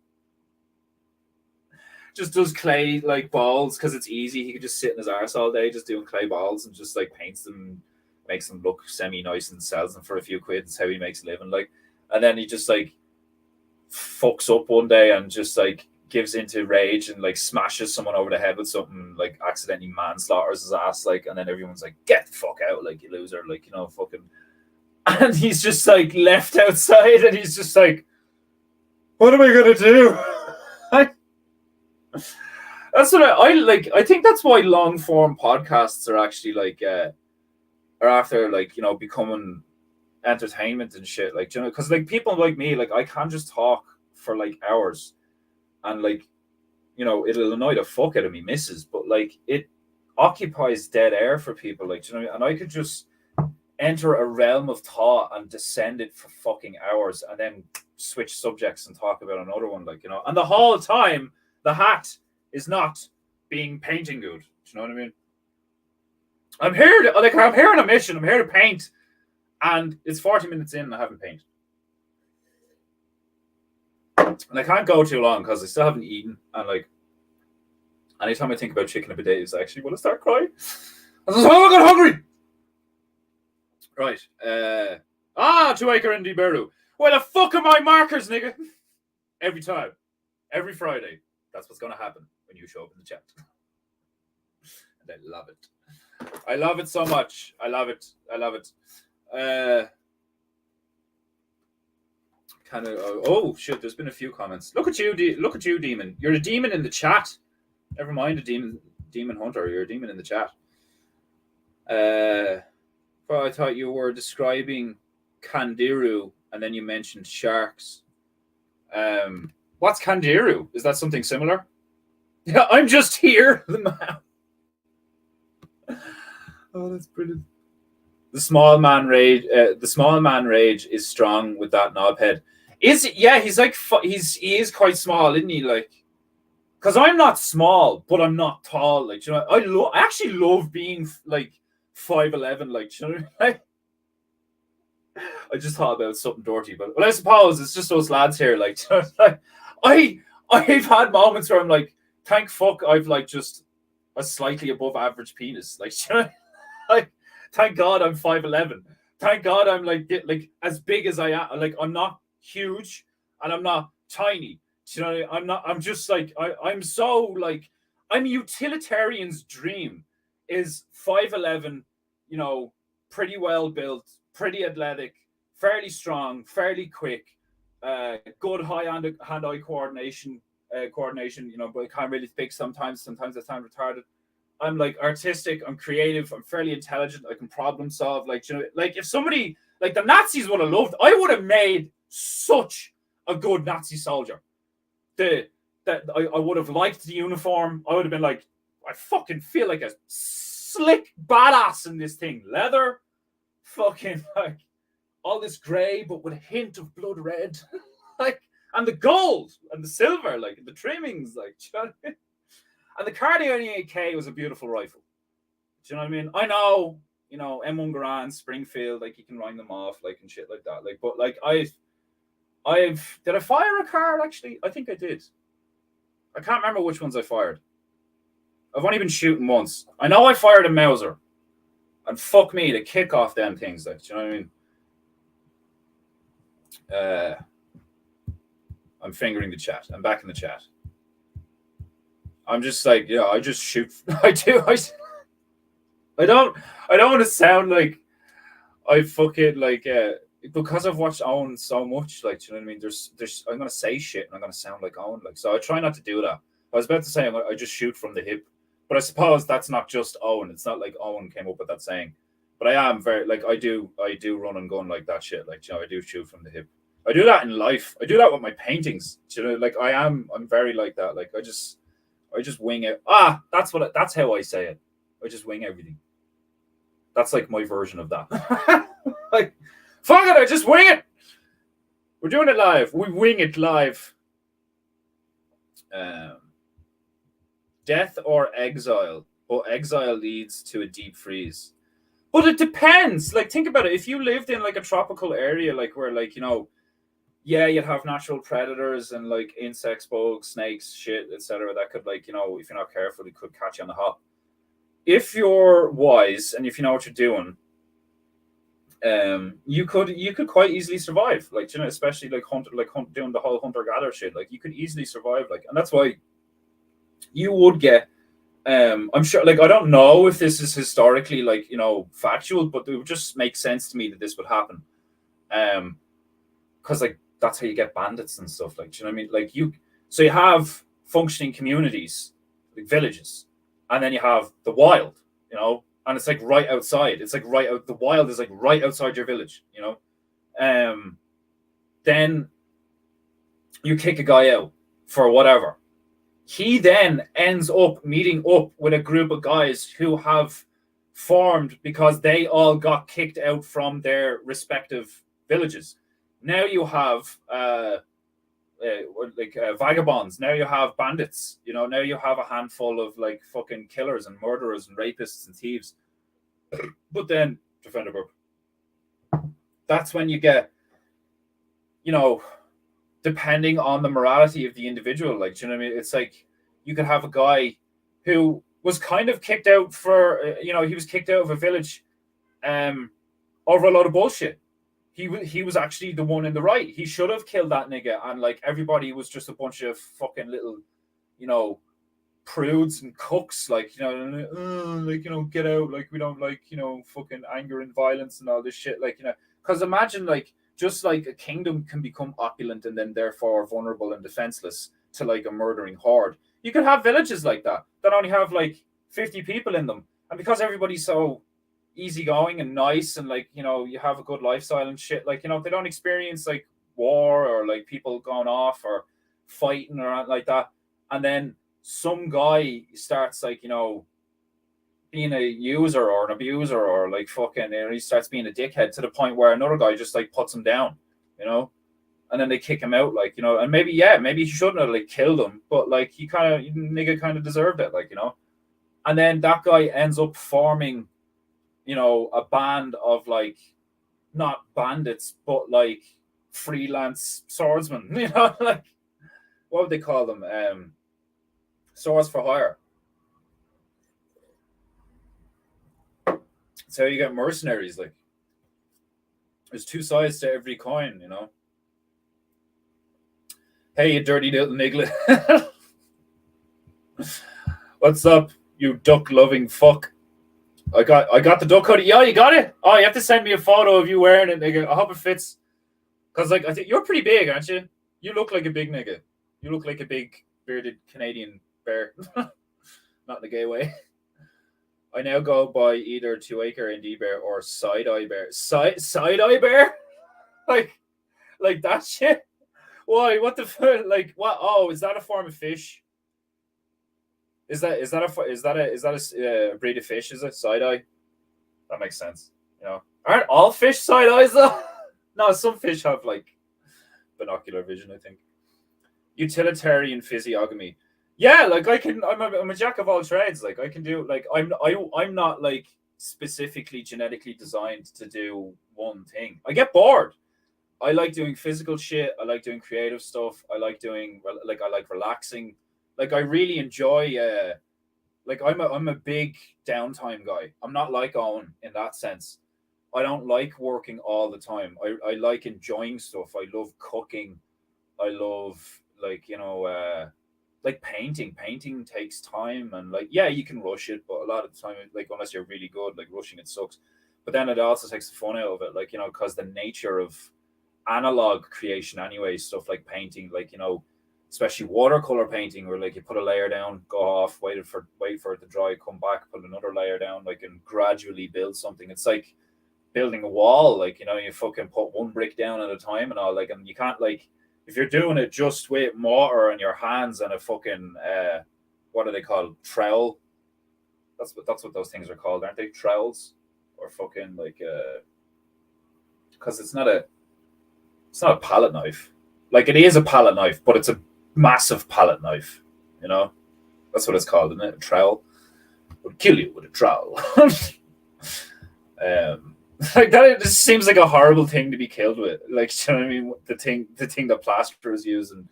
just does clay, like, balls because it's easy. He could just sit in his arse all day just doing clay balls and just like paints them, makes them look semi nice and sells them for a few quid. That's how he makes a living, like. And then he just like fucks up one day and just like gives into rage and like smashes someone over the head with something, like accidentally manslaughters his ass, like, and then everyone's like, get the fuck out, like, you loser, like, you know, fucking. And he's just like left outside and he's just like, what am I gonna do? That's what I like. I think that's why long form podcasts are actually like are after, like, you know, becoming entertainment and shit, like, you know, because like people like me, like, I can't just talk for like hours and, like, you know, it'll annoy the fuck out of me misses, but like it occupies dead air for people, like, you know, and I could just enter a realm of thought and descend it for fucking hours and then switch subjects and talk about another one, like, you know, and the whole time the hat is not being painting good. Do you know what I mean? I'm here on a mission. I'm here to paint, and it's 40 minutes in and I haven't painted. And I can't go too long because I still haven't eaten. And like, anytime I think about chicken and potatoes, I actually want to start crying. I'm so fucking hungry. Right. 2 acre in Beru. Where the fuck are my markers, nigga? Every time. Every Friday. That's what's going to happen when you show up in the chat. And I love it. I love it so much. I love it. Kind of. Oh shit! There's been a few comments. Look at you, demon. You're a demon in the chat. Never mind a demon hunter. You're a demon in the chat. But I thought you were describing Kandiru, and then you mentioned sharks. What's Kandiru? Is that something similar? Yeah, I'm just here. The map. Oh, that's brilliant. The small man rage. The small man rage is strong with that knobhead. Is it? Yeah, he's like he is quite small, isn't he? Like, because I'm not small, but I'm not tall. Like, you know, I actually love being like 5'11". Like, you know, like, I just thought about something dirty, but I suppose it's just us lads here. Like, you know, like, I've had moments where I'm like, thank fuck I've like just a slightly above average penis. Like, you know, like, thank God I'm 5'11". Thank God I'm like as big as I am. Like, I'm not huge and I'm not tiny. You know, I'm just like I'm so like I'm a utilitarian's dream is 5'11", you know, pretty well built, pretty athletic, fairly strong, fairly quick, good hand-eye coordination, you know, but I can't really think sometimes I sound retarded. I'm like artistic, I'm creative, I'm fairly intelligent, I can problem solve. Like, you know, like if somebody like the Nazis would have loved, I would have made such a good Nazi soldier. The that I would have liked the uniform. I would have been like, I fucking feel like a slick badass in this thing. Leather, fucking like all this grey, but with a hint of blood red. Like, and the gold and the silver, like the trimmings, like, you know what I mean? And the Cartier 8K was a beautiful rifle. Do you know what I mean? I know, you know, M1 Garand, Springfield, like you can wind them off, like and shit like that. Like, but like I've did I fire a car actually? I think I did. I can't remember which ones I fired. I've only been shooting once. I know I fired a Mauser. And fuck me to kick off them things, like, do you know what I mean? I'm fingering the chat. I'm back in the chat. I'm just like, yeah, I just shoot. I do. I don't want to sound like I fucking like because I've watched Owen so much. Like, do you know what I mean? There's I'm gonna say shit and I'm gonna sound like Owen. Like, so I try not to do that. I was about to say I just shoot from the hip, but I suppose that's not just Owen. It's not like Owen came up with that saying. But I am very like I do run and gun like that shit. Like, you know, I do shoot from the hip. I do that in life. I do that with my paintings. You know, like I'm very like that. Like I just wing it. That's how I say it. I just wing everything. That's like my version of that. Like, fuck it, I just wing it. We're doing it live. We wing it live. Death or exile, but exile leads to a deep freeze. But it depends. Like, think about it. If you lived in like a tropical area, like where, like, you know, yeah, you'd have natural predators and like insects, bugs, snakes, shit, etc. That could, like, you know, if you're not careful, it could catch you on the hop. If you're wise and if you know what you're doing, you could quite easily survive. Like, you know, especially like doing the whole hunter gatherer shit. Like, you could easily survive. Like, and that's why you would get. I'm sure. Like, I don't know if this is historically, like, you know, factual, but it would just make sense to me that this would happen. Because like that's how you get bandits and stuff. Like, do you know what I mean? Like so you have functioning communities, like villages, and then you have the wild, you know, and it's like right outside. It's like right out. The wild is like right outside your village, you know. Then you kick a guy out for whatever. He then ends up meeting up with a group of guys who have formed because they all got kicked out from their respective villages. Now you have vagabonds. Now you have bandits. You know, now you have a handful of like fucking killers and murderers and rapists and thieves. But then, Defender Burp, that's when you get, you know, depending on the morality of the individual. Like, do you know what I mean? It's like you could have a guy who was kind of kicked out for, you know, he was kicked out of a village over a lot of bullshit. He was actually the one in the right. He should have killed that nigga, and like everybody was just a bunch of fucking little, you know, prudes and cooks. Like, you know, like, you know, get out. Like, we don't like, you know, fucking anger and violence and all this shit. Like, you know, because imagine like just like a kingdom can become opulent and then therefore vulnerable and defenseless to like a murdering horde. You could have villages like that only have like 50 people in them, and because everybody's so easygoing and nice and like, you know, you have a good lifestyle and shit, like, you know, they don't experience like war or like people going off or fighting or like that, and then some guy starts like, you know, being a user or an abuser or like fucking, you know, he starts being a dickhead to the point where another guy just like puts him down, you know, and then they kick him out, like, you know, and maybe he shouldn't have like killed him, but like he kind of nigga kind of deserved it, like, you know, and then that guy ends up forming, you know, a band of like not bandits but like freelance swordsmen, you know, like what would they call them? Swords for hire. That's how you get mercenaries. Like, there's two sides to every coin, you know. Hey, you dirty little niglet. What's up, you duck loving fuck? I got the duck hoodie. Yeah, you got it? Oh, you have to send me a photo of you wearing it, nigga. I hope it fits. Because, like, I think you're pretty big, aren't you? You look like a big nigga. You look like a big bearded Canadian bear. Not in a gay way. I now go by either two acre indie bear or side eye bear. Side eye bear? like like that shit? Why? What the fuck? Like what? Oh, is that a form of fish? Is that a breed of fish? Is it side eye? That makes sense. Aren't all fish side eyes though? No, some fish have like binocular vision. I think utilitarian physiognomy. Yeah, like I'm a jack of all trades. Like I can do like I'm not like specifically genetically designed to do one thing. I get bored. I like doing physical shit. I like doing creative stuff. I like doing like I like relaxing. Like I really enjoy. Like I'm a big downtime guy. I'm not like Owen in that sense. I don't like working all the time. I like enjoying stuff. I love cooking. I love like like painting. Painting takes time and like yeah, you can rush it, but a lot of the time, like unless you're really good, like rushing it sucks. But then it also takes the fun out of it, like because the nature of analog creation anyway, stuff like painting, like especially watercolor painting, where like you put a layer down, go off, wait for it to dry, come back, put another layer down, like and gradually build something. It's like building a wall, like you fucking put one brick down at a time and all, like, and you can't like if you're doing it just with mortar and your hands and a fucking what are they called, trowel? That's what those things are called, aren't they? Trowels or fucking like because it's not a palette knife. Like it is a palette knife, but it's a massive palette knife. You know, that's what it's called, isn't it? A trowel would kill you with a trowel. Like that, it just seems like a horrible thing to be killed with. Like, do you know what I mean? The thing that plasterers use, and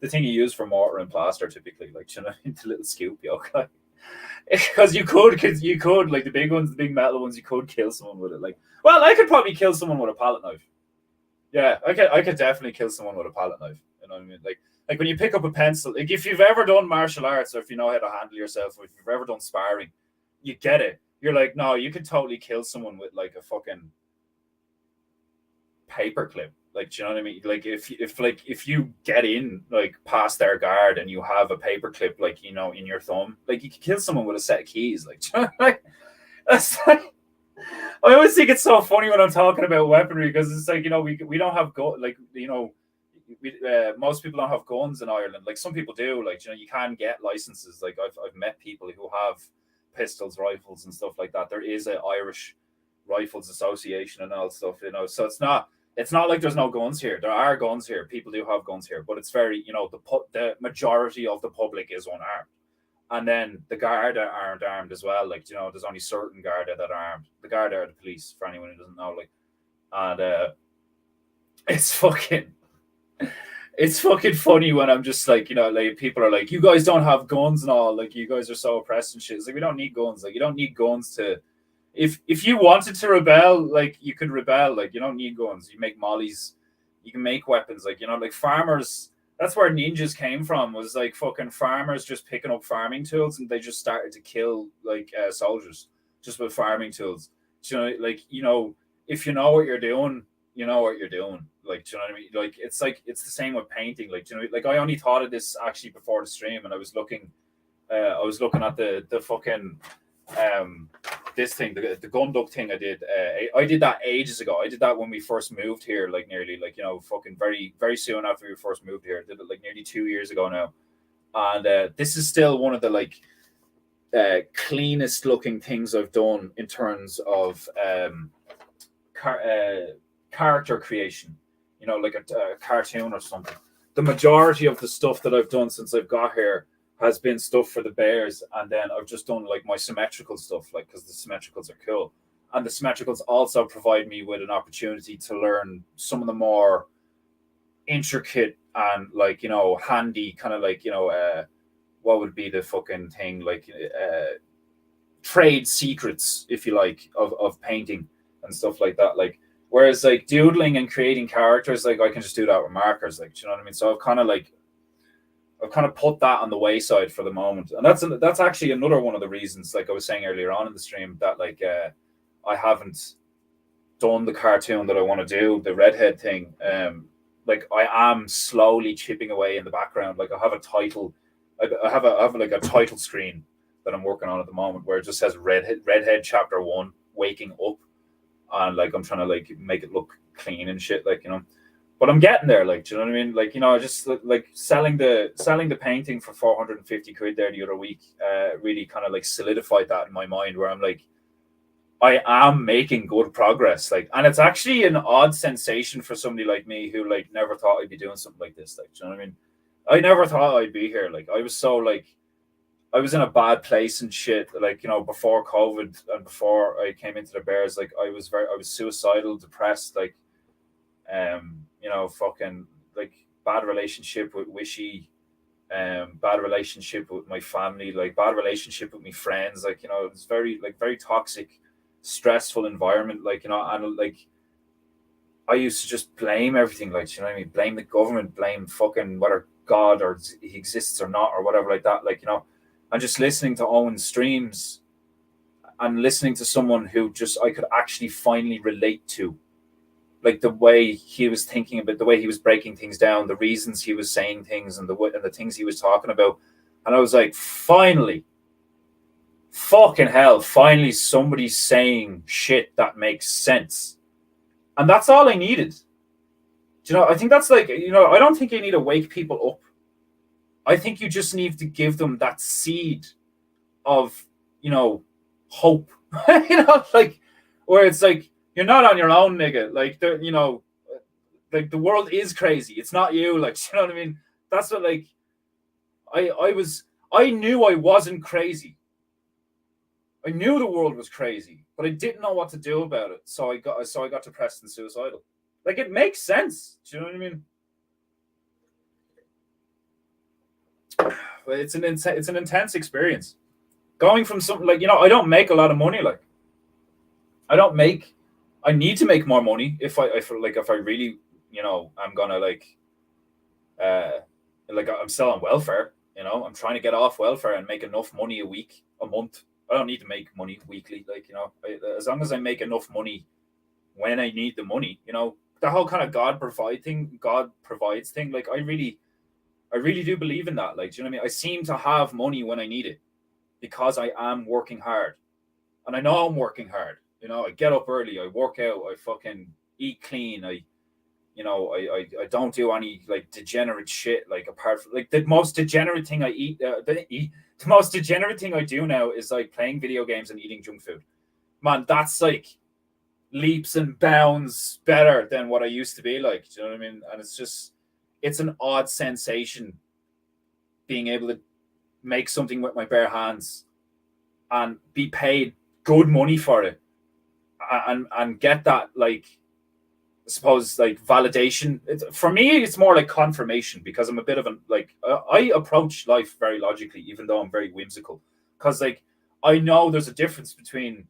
the thing you use for mortar and plaster typically, like, do you know what I mean? The little scoop, okay. Because you could, like the big ones, the big metal ones, you could kill someone with it. Like, well, I could probably kill someone with a palette knife. Yeah, I could definitely kill someone with a palette knife. You know what I mean? Like when you pick up a pencil, like if you've ever done martial arts or if you know how to handle yourself, or if you've ever done sparring, you get it. You're like, no, you could totally kill someone with like a fucking paperclip. Like, do you know what I mean? Like if you get in like past their guard and you have a paperclip like in your thumb, like you could kill someone with a set of keys. Like, do you know, like that's like I always think it's so funny when I'm talking about weaponry because it's like we don't have most people don't have guns in Ireland. Like some people do. Like you can get licenses. Like I've met people who have pistols, rifles, and stuff like that. There is a Irish Rifles Association and all stuff. So it's not like there's no guns here. There are guns here. People do have guns here, but it's very the majority of the public is unarmed. And then the Garda aren't armed as well. Like, there's only certain Garda that are armed. The Garda are the police, for anyone who doesn't know. Like, and it's fucking, it's fucking funny when I'm just like, like people are like, you guys don't have guns and all. Like, you guys are so oppressed and shit. It's like, we don't need guns. Like, you don't need guns to, if you wanted to rebel, like, you could rebel. Like, you don't need guns. You make mollies. You can make weapons. Like, like farmers. That's where ninjas came from, was like fucking farmers just picking up farming tools, and they just started to kill like soldiers just with farming tools. Like, if you know what you're doing, you know what you're doing. Like, do you know what I mean? Like it's the same with painting. Like, like I only thought of this actually before the stream, and I was looking at the fucking this thing, the gun duck thing I did. I did that ages ago. I did that when we first moved here, like nearly, like, fucking very, very soon after we first moved here. I did it like nearly 2 years ago now. And this is still one of the like cleanest looking things I've done in terms of character creation, like a cartoon or something. The majority of the stuff that I've done since I've got here has been stuff for the bears, and then I've just done like my symmetrical stuff, like, because the symmetricals are cool, and the symmetricals also provide me with an opportunity to learn some of the more intricate and like handy kind of like what would be the fucking thing, like trade secrets, if you like, of painting and stuff like that. Like, whereas like doodling and creating characters, like I can just do that with markers, like, do you know what I mean? So I've kind of put that on the wayside for the moment, and that's actually another one of the reasons, like I was saying earlier on in the stream, that like I haven't done the cartoon that I want to do, the redhead thing. Like I am slowly chipping away in the background. Like I have a title, I have like a title screen that I'm working on at the moment, where it just says redhead chapter 1, waking up, and like I'm trying to like make it look clean and shit, like, you know. But I'm getting there, like, do you know what I mean? Like, you know, I just like selling the painting for 450 quid there the other week, really kind of like solidified that in my mind, where I'm like, I am making good progress, like, and it's actually an odd sensation for somebody like me who like never thought I'd be doing something like this, like, do you know what I mean? I never thought I'd be here. Like, I was so like, I was in a bad place and shit, like, you know, before COVID and before I came into the Bears, like, I was suicidal, depressed, like, you know, fucking like bad relationship with Wishy, bad relationship with my family, like bad relationship with my friends, like, you know, it was very toxic, stressful environment, like, you know, and like I used to just blame everything, like, you know what I mean, blame the government, blame fucking whether God or he exists or not or whatever like that, like, you know, and just listening to Owen's streams and listening to someone who just I could actually finally relate to, like the way he was thinking about, the way he was breaking things down, the reasons he was saying things, and the things he was talking about, and I was like, finally, fucking hell, finally somebody's saying shit that makes sense, and that's all I needed. Do you know? I think that's like, you know, I don't think you need to wake people up. I think you just need to give them that seed of, you know, hope. You know, like where it's like you're not on your own, nigga. Like, you know, like the world is crazy. It's not you. Like, you know what I mean? That's what, like, I knew I wasn't crazy. I knew the world was crazy, but I didn't know what to do about it. So I got depressed and suicidal. Like, it makes sense. Do you know what I mean? But it's an intense experience. Going from something like, you know, I don't make a lot of money. Like, I need to make more money if I really, you know, I'm gonna like I'm still on welfare, you know, I'm trying to get off welfare and make enough money a month. I don't need to make money weekly, like, you know, as long as I make enough money when I need the money, you know, the whole kind of God provides thing. Like, I really do believe in that. Like, do you know what I mean? I seem to have money when I need it because I am working hard, and I know I'm working hard. You know, I get up early, I work out, I fucking eat clean, I don't do any like degenerate shit. Like, apart from like the most degenerate thing the most degenerate thing I do now is like playing video games and eating junk food. Man, that's like leaps and bounds better than what I used to be like. Do you know what I mean? And it's an odd sensation being able to make something with my bare hands and be paid good money for it, and get that, like, I suppose, like, validation. For me, it's more like confirmation, because I'm a bit of an like I approach life very logically, even though I'm very whimsical. Because, like, I know there's a difference between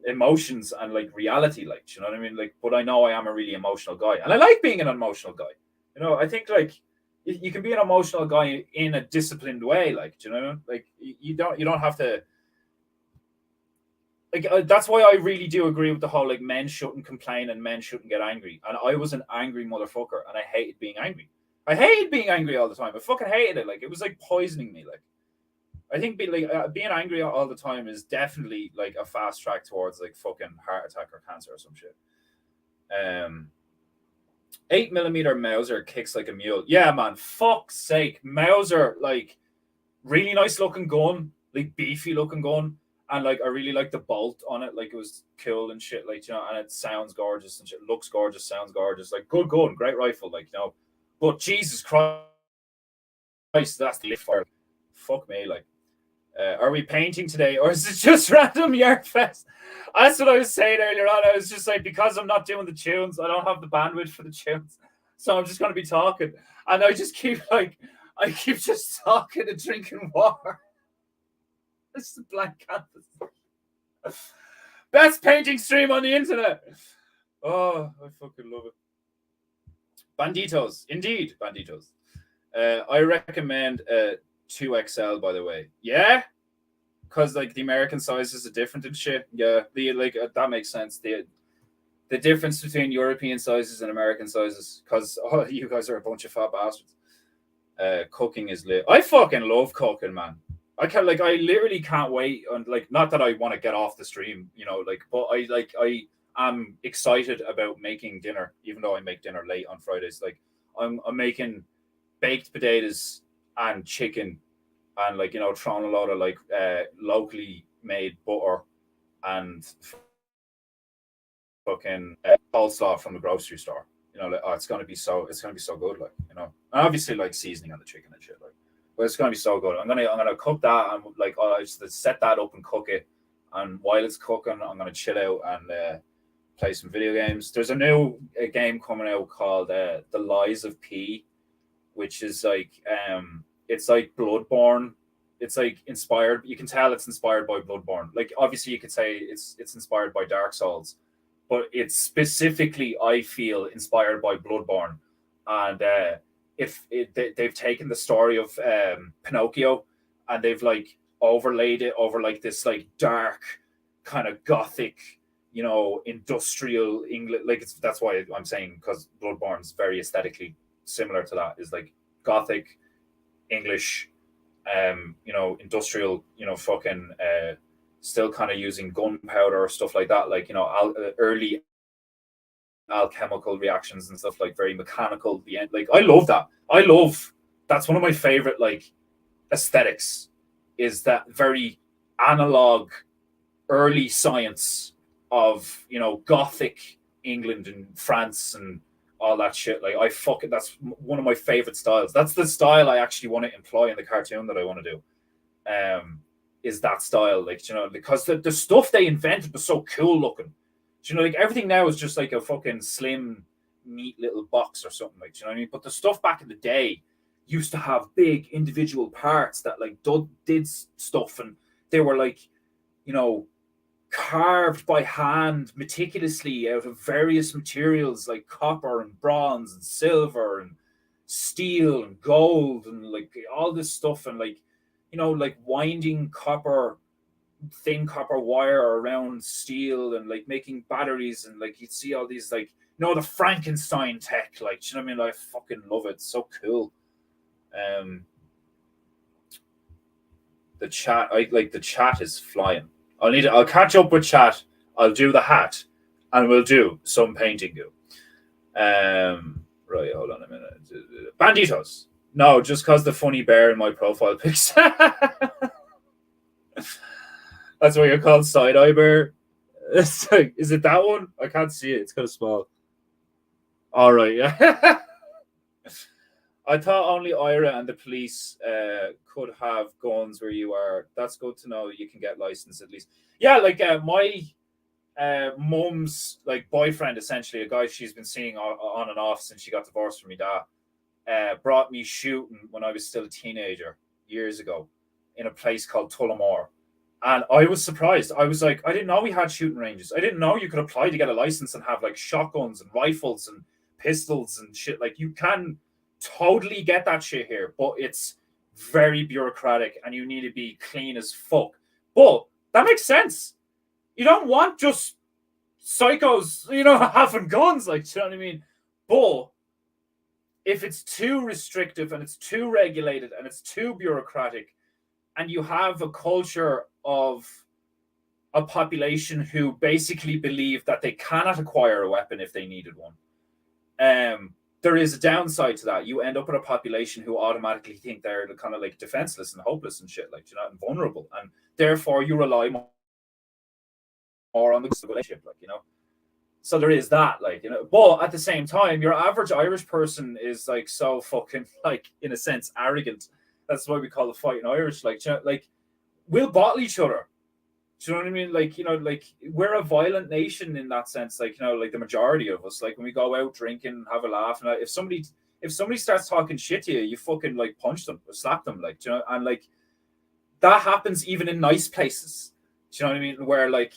emotions and like reality. Like, do you know what I mean? Like, but I know I am a really emotional guy, and I like being an emotional guy. You know, I think like you can be an emotional guy in a disciplined way. Like, do you know, like you don't have to. Like, that's why I really do agree with the whole like men shouldn't complain and men shouldn't get angry. And I was an angry motherfucker, and I hated being angry. I hated being angry all the time. I fucking hated it. Like, it was like poisoning me. Like, I think being angry all the time is definitely like a fast track towards like fucking heart attack or cancer or some shit. 8mm Mauser kicks like a mule. Yeah, man. Fuck's sake, Mauser, like, really nice looking gun, like beefy looking gun. And like I really like the bolt on it, like it was cool and shit, like, you know, and it sounds gorgeous and shit, looks gorgeous, sounds gorgeous, like good gun, great rifle, like, you know. But Jesus Christ, that's the fire. Fuck me, like. Are we painting today, or is it just random yard fest? That's what I was saying earlier on. I was just like, because I'm not doing the tunes, I don't have the bandwidth for the tunes, so I'm just going to be talking, and I keep just talking and drinking water. This is a blank canvas. Best painting stream on the internet. Oh, I fucking love it. Banditos, indeed, Banditos. I recommend 2XL, by the way. Yeah, because like the American sizes are different and shit. Yeah, that makes sense. The difference between European sizes and American sizes, because you guys are a bunch of fat bastards. Cooking is lit. I fucking love cooking, man. I can't like I literally can't wait, and like not that I want to get off the stream, like, but I am excited about making dinner, even though I make dinner late on Fridays. Like I'm making baked potatoes and chicken, and like throwing a lot of like locally made butter and fucking coleslaw from the grocery store. Like, oh, it's gonna be so good, like, and obviously like seasoning on the chicken and shit, like, but it's gonna be so good. I'm gonna cook that, and like, I just set that up and cook it, and while it's cooking, I'm gonna chill out and play some video games. There's a new game coming out called The Lies of P, which is like it's like Bloodborne. It's like inspired. You can tell it's inspired by Bloodborne. Like obviously you could say it's inspired by Dark Souls, but it's specifically, I feel, inspired by Bloodborne. And they've taken the story of Pinocchio, and they've like overlaid it over like this like dark kind of gothic, industrial England. Like that's why I'm saying, because Bloodborne's very aesthetically similar to that. Is like gothic English, industrial, fucking still kind of using gunpowder or stuff like that, like early alchemical reactions and stuff, like very mechanical. The end, like I love that. That's one of my favorite like aesthetics, is that very analog early science of gothic England and France and all that shit. Like I fucking that's one of my favorite styles. That's the style I actually want to employ in the cartoon that I want to do. Is that style, like, because the stuff they invented was so cool looking. Like everything now is just like a fucking slim, neat little box or something, like, you know what I mean? But the stuff back in the day used to have big individual parts that like did stuff, and they were like, carved by hand meticulously out of various materials like copper and bronze and silver and steel and gold and like all this stuff, and like like winding thin copper wire around steel, and like making batteries, and like you'd see all these like the Frankenstein tech, like, you know what I mean? I fucking love it. It's so cool. um the chat is flying. I'll catch up with chat. I'll do the hat, and we'll do some Peinteingu. Right, hold on a minute. Banditos. No, just because the funny bear in my profile pics. That's what you're called, side eye bear. It's like, is it that one? I can't see it. It's kind of small. All right, yeah. I thought only Ira and the police could have guns where you are. That's good to know. You can get licensed at least. Yeah, like my mum's like boyfriend, essentially a guy she's been seeing on and off since she got divorced from me dad, brought me shooting when I was still a teenager years ago in a place called Tullamore. And I was surprised. I was like, I didn't know we had shooting ranges. I didn't know you could apply to get a license and have like shotguns and rifles and pistols and shit. Like you can totally get that shit here, but it's very bureaucratic and you need to be clean as fuck. But that makes sense. You don't want just psychos, having guns, like, you know what I mean? But if it's too restrictive and it's too regulated and it's too bureaucratic, and you have a culture of a population who basically believe that they cannot acquire a weapon if they needed one, there is a downside to that. You end up with a population who automatically think they're kind of like defenseless and hopeless and shit, like, and vulnerable, and therefore you rely more on the relationship, like, So there is that, like, But at the same time, your average Irish person is like so fucking, like, in a sense, arrogant. That's why we call the fighting Irish. Like, like, we'll bottle each other. Do you know what I mean? Like, like, we're a violent nation in that sense. Like, like the majority of us, like when we go out drinking and have a laugh, and if somebody starts talking shit to you, you fucking like punch them or slap them, like, and like that happens even in nice places. Do you know what I mean? Where like,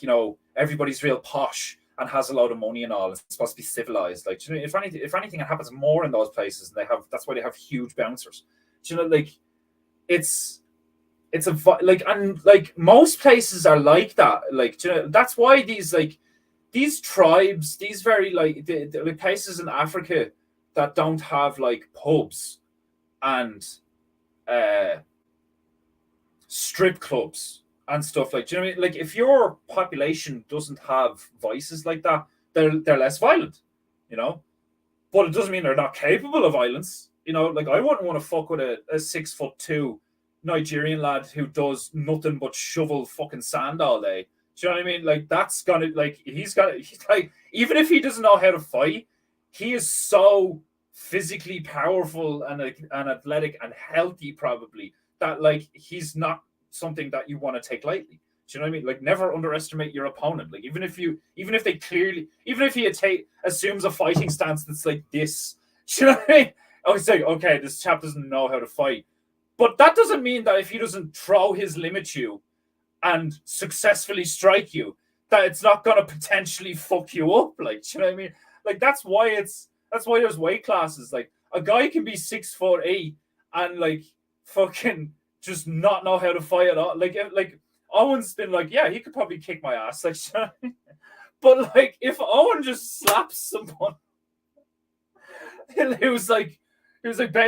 everybody's real posh and has a lot of money and all. It's supposed to be civilized. Like, if anything, it happens more in those places. And that's why they have huge bouncers. Do like it's a like, and like most places are like that. Like, that's why these tribes, these very like the places in Africa that don't have like pubs and strip clubs and stuff. Like, do you know what I mean? Like, if your population doesn't have vices like that, they're less violent, you know. But it doesn't mean they're not capable of violence. You know, like I wouldn't want to fuck with a 6'2" Nigerian lad who does nothing but shovel fucking sand all day. Do you know what I mean? Like that's gonna like he's like even if he doesn't know how to fight, he is so physically powerful and like and athletic and healthy probably that like he's not something that you want to take lightly. Do you know what I mean? Like never underestimate your opponent. Like even if they clearly even if he assumes a fighting stance that's like this, do you know what I mean? I was like, okay, this chap doesn't know how to fight. But that doesn't mean that if he doesn't throw his limit you and successfully strike you, that it's not gonna potentially fuck you up. Like, do you know what I mean? Like that's why there's weight classes. Like a guy can be 6'8" and like fucking just not know how to fight at all. Like Owen's been like, yeah, he could probably kick my ass. Like, you know what I mean? But like if Owen just slaps someone, it was like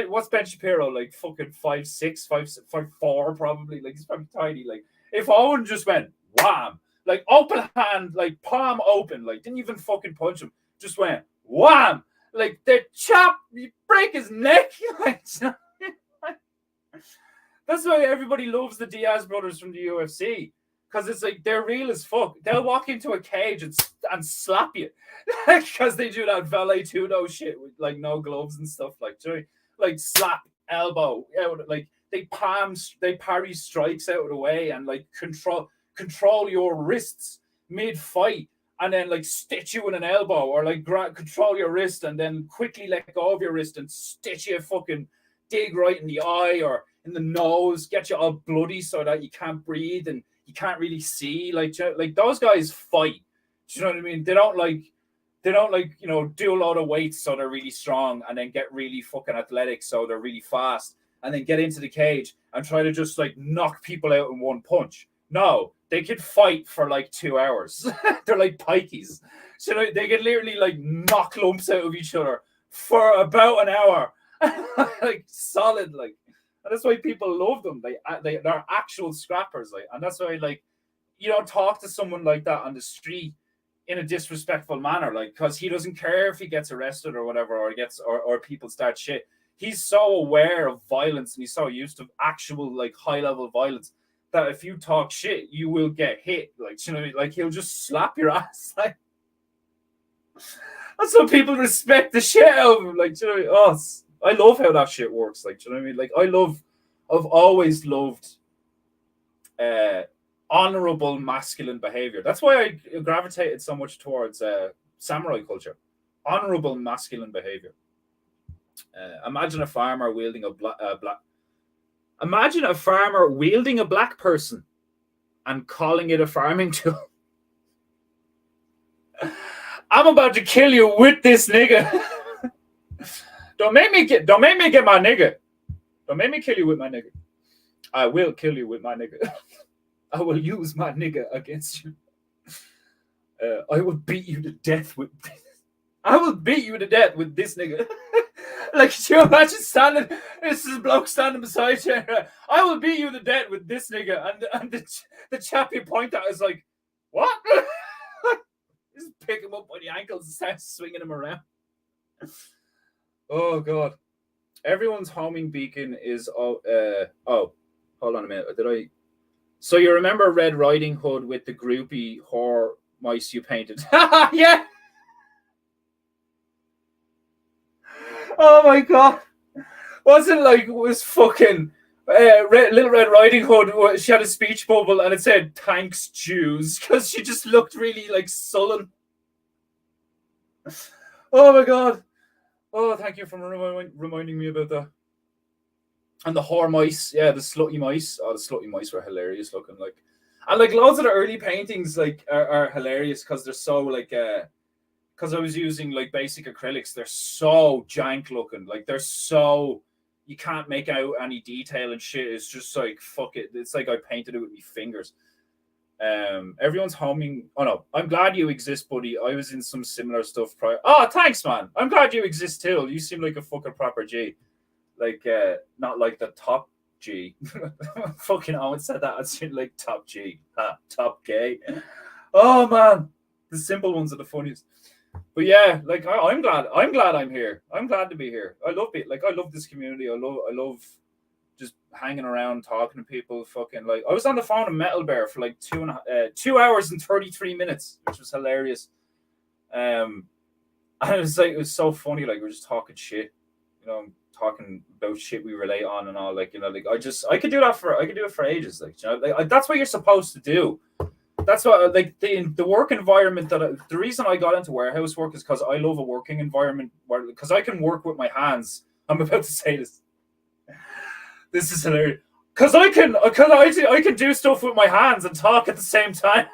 what's Ben Shapiro like? Fucking 5'6", 5'4", probably. Like he's probably tiny. Like if Owen just went wham, like open hand, like palm open, like didn't even fucking punch him, just went wham, like the chop, you break his neck. Like, that's why everybody loves the Diaz brothers from the UFC. Because it's like they're real as fuck. They'll walk into a cage and slap you because they do that valet tudo shit with like no gloves and stuff like slap elbow out, like they parry strikes out of the way and like control your wrists mid fight and then like stitch you with an elbow or like control your wrist and then quickly let go of your wrist and stitch you fucking dig right in the eye or in the nose, get you all bloody so that you can't breathe and you can't really see. Like those guys fight. Do you know what I mean? They don't you know do a lot of weights so they're really strong and then get really fucking athletic so they're really fast and then get into the cage and try to just like knock people out in one punch. No, they could fight for like 2 hours. They're like pikeys. So they can literally like knock lumps out of each other for about an hour. Like solid, like. And that's why people love them. They're actual scrappers, like, and that's why like you don't talk to someone like that on the street in a disrespectful manner, like because he doesn't care if he gets arrested or whatever, or people start shit. He's so aware of violence and he's so used to actual like high level violence that if you talk shit, you will get hit. Like you know, like he'll just slap your ass. Like that's why people respect the shit out of him. Like you know, oh. I love how that shit works. Like, do you know what I mean? Like, I've always loved honorable masculine behavior. That's why I gravitated so much towards samurai culture. Honorable masculine behavior. Imagine a farmer wielding a black. Imagine a farmer wielding a black person and calling it a farming tool. I'm about to kill you with this nigga. Don't make me get my nigga. Don't make me kill you with my nigga. I will kill you with my nigga. I will use my nigga against you. I will beat you to death with. I will beat you to death with this nigga. Like, can you imagine standing? This is a bloke standing beside you. I will beat you to death with this nigga, and the chap you point at is like, what? Just pick him up by the ankles and start swinging him around. Oh god! Everyone's homing beacon is hold on a minute. Did I? So you remember Red Riding Hood with the groupie whore mice you painted? Yeah. Oh my god! Wasn't like it was fucking Little Red Riding Hood? She had a speech bubble and it said "Thanks Jews" because she just looked really like sullen. Oh my god! Oh, thank you for reminding me about that. And the whore mice, yeah, the slutty mice. Oh, the slutty mice were hilarious looking, like, and like loads of the early paintings like are hilarious because they're so like because I was using like basic acrylics. They're so jank looking, like they're so you can't make out any detail and shit. It's just like fuck it. It's like I painted it with my fingers. Everyone's homing. Oh no, I'm glad you exist, buddy. I was in some similar stuff prior. Oh, thanks, man. I'm glad you exist too. You seem like a fucking proper G. Like, not like the top G. Fucking Owen said that. It's like top G. Top gay. Oh man, the simple ones are the funniest. But yeah, like I'm glad. I'm glad I'm here. I'm glad to be here. I love it. Like I love this community. I love just hanging around, talking to people. Fucking like I was on the phone with Metal Bear for like 2 hours and 33 minutes, which was hilarious. And it was so funny. Like we're just talking shit, talking about shit we relate on and all. Like like I could do that I could do it for ages. Like that's what you're supposed to do. That's what like the work environment the reason I got into warehouse work is because I love a working environment where because I can work with my hands. I'm about to say this. This is hilarious. Because I can do stuff with my hands and talk at the same time.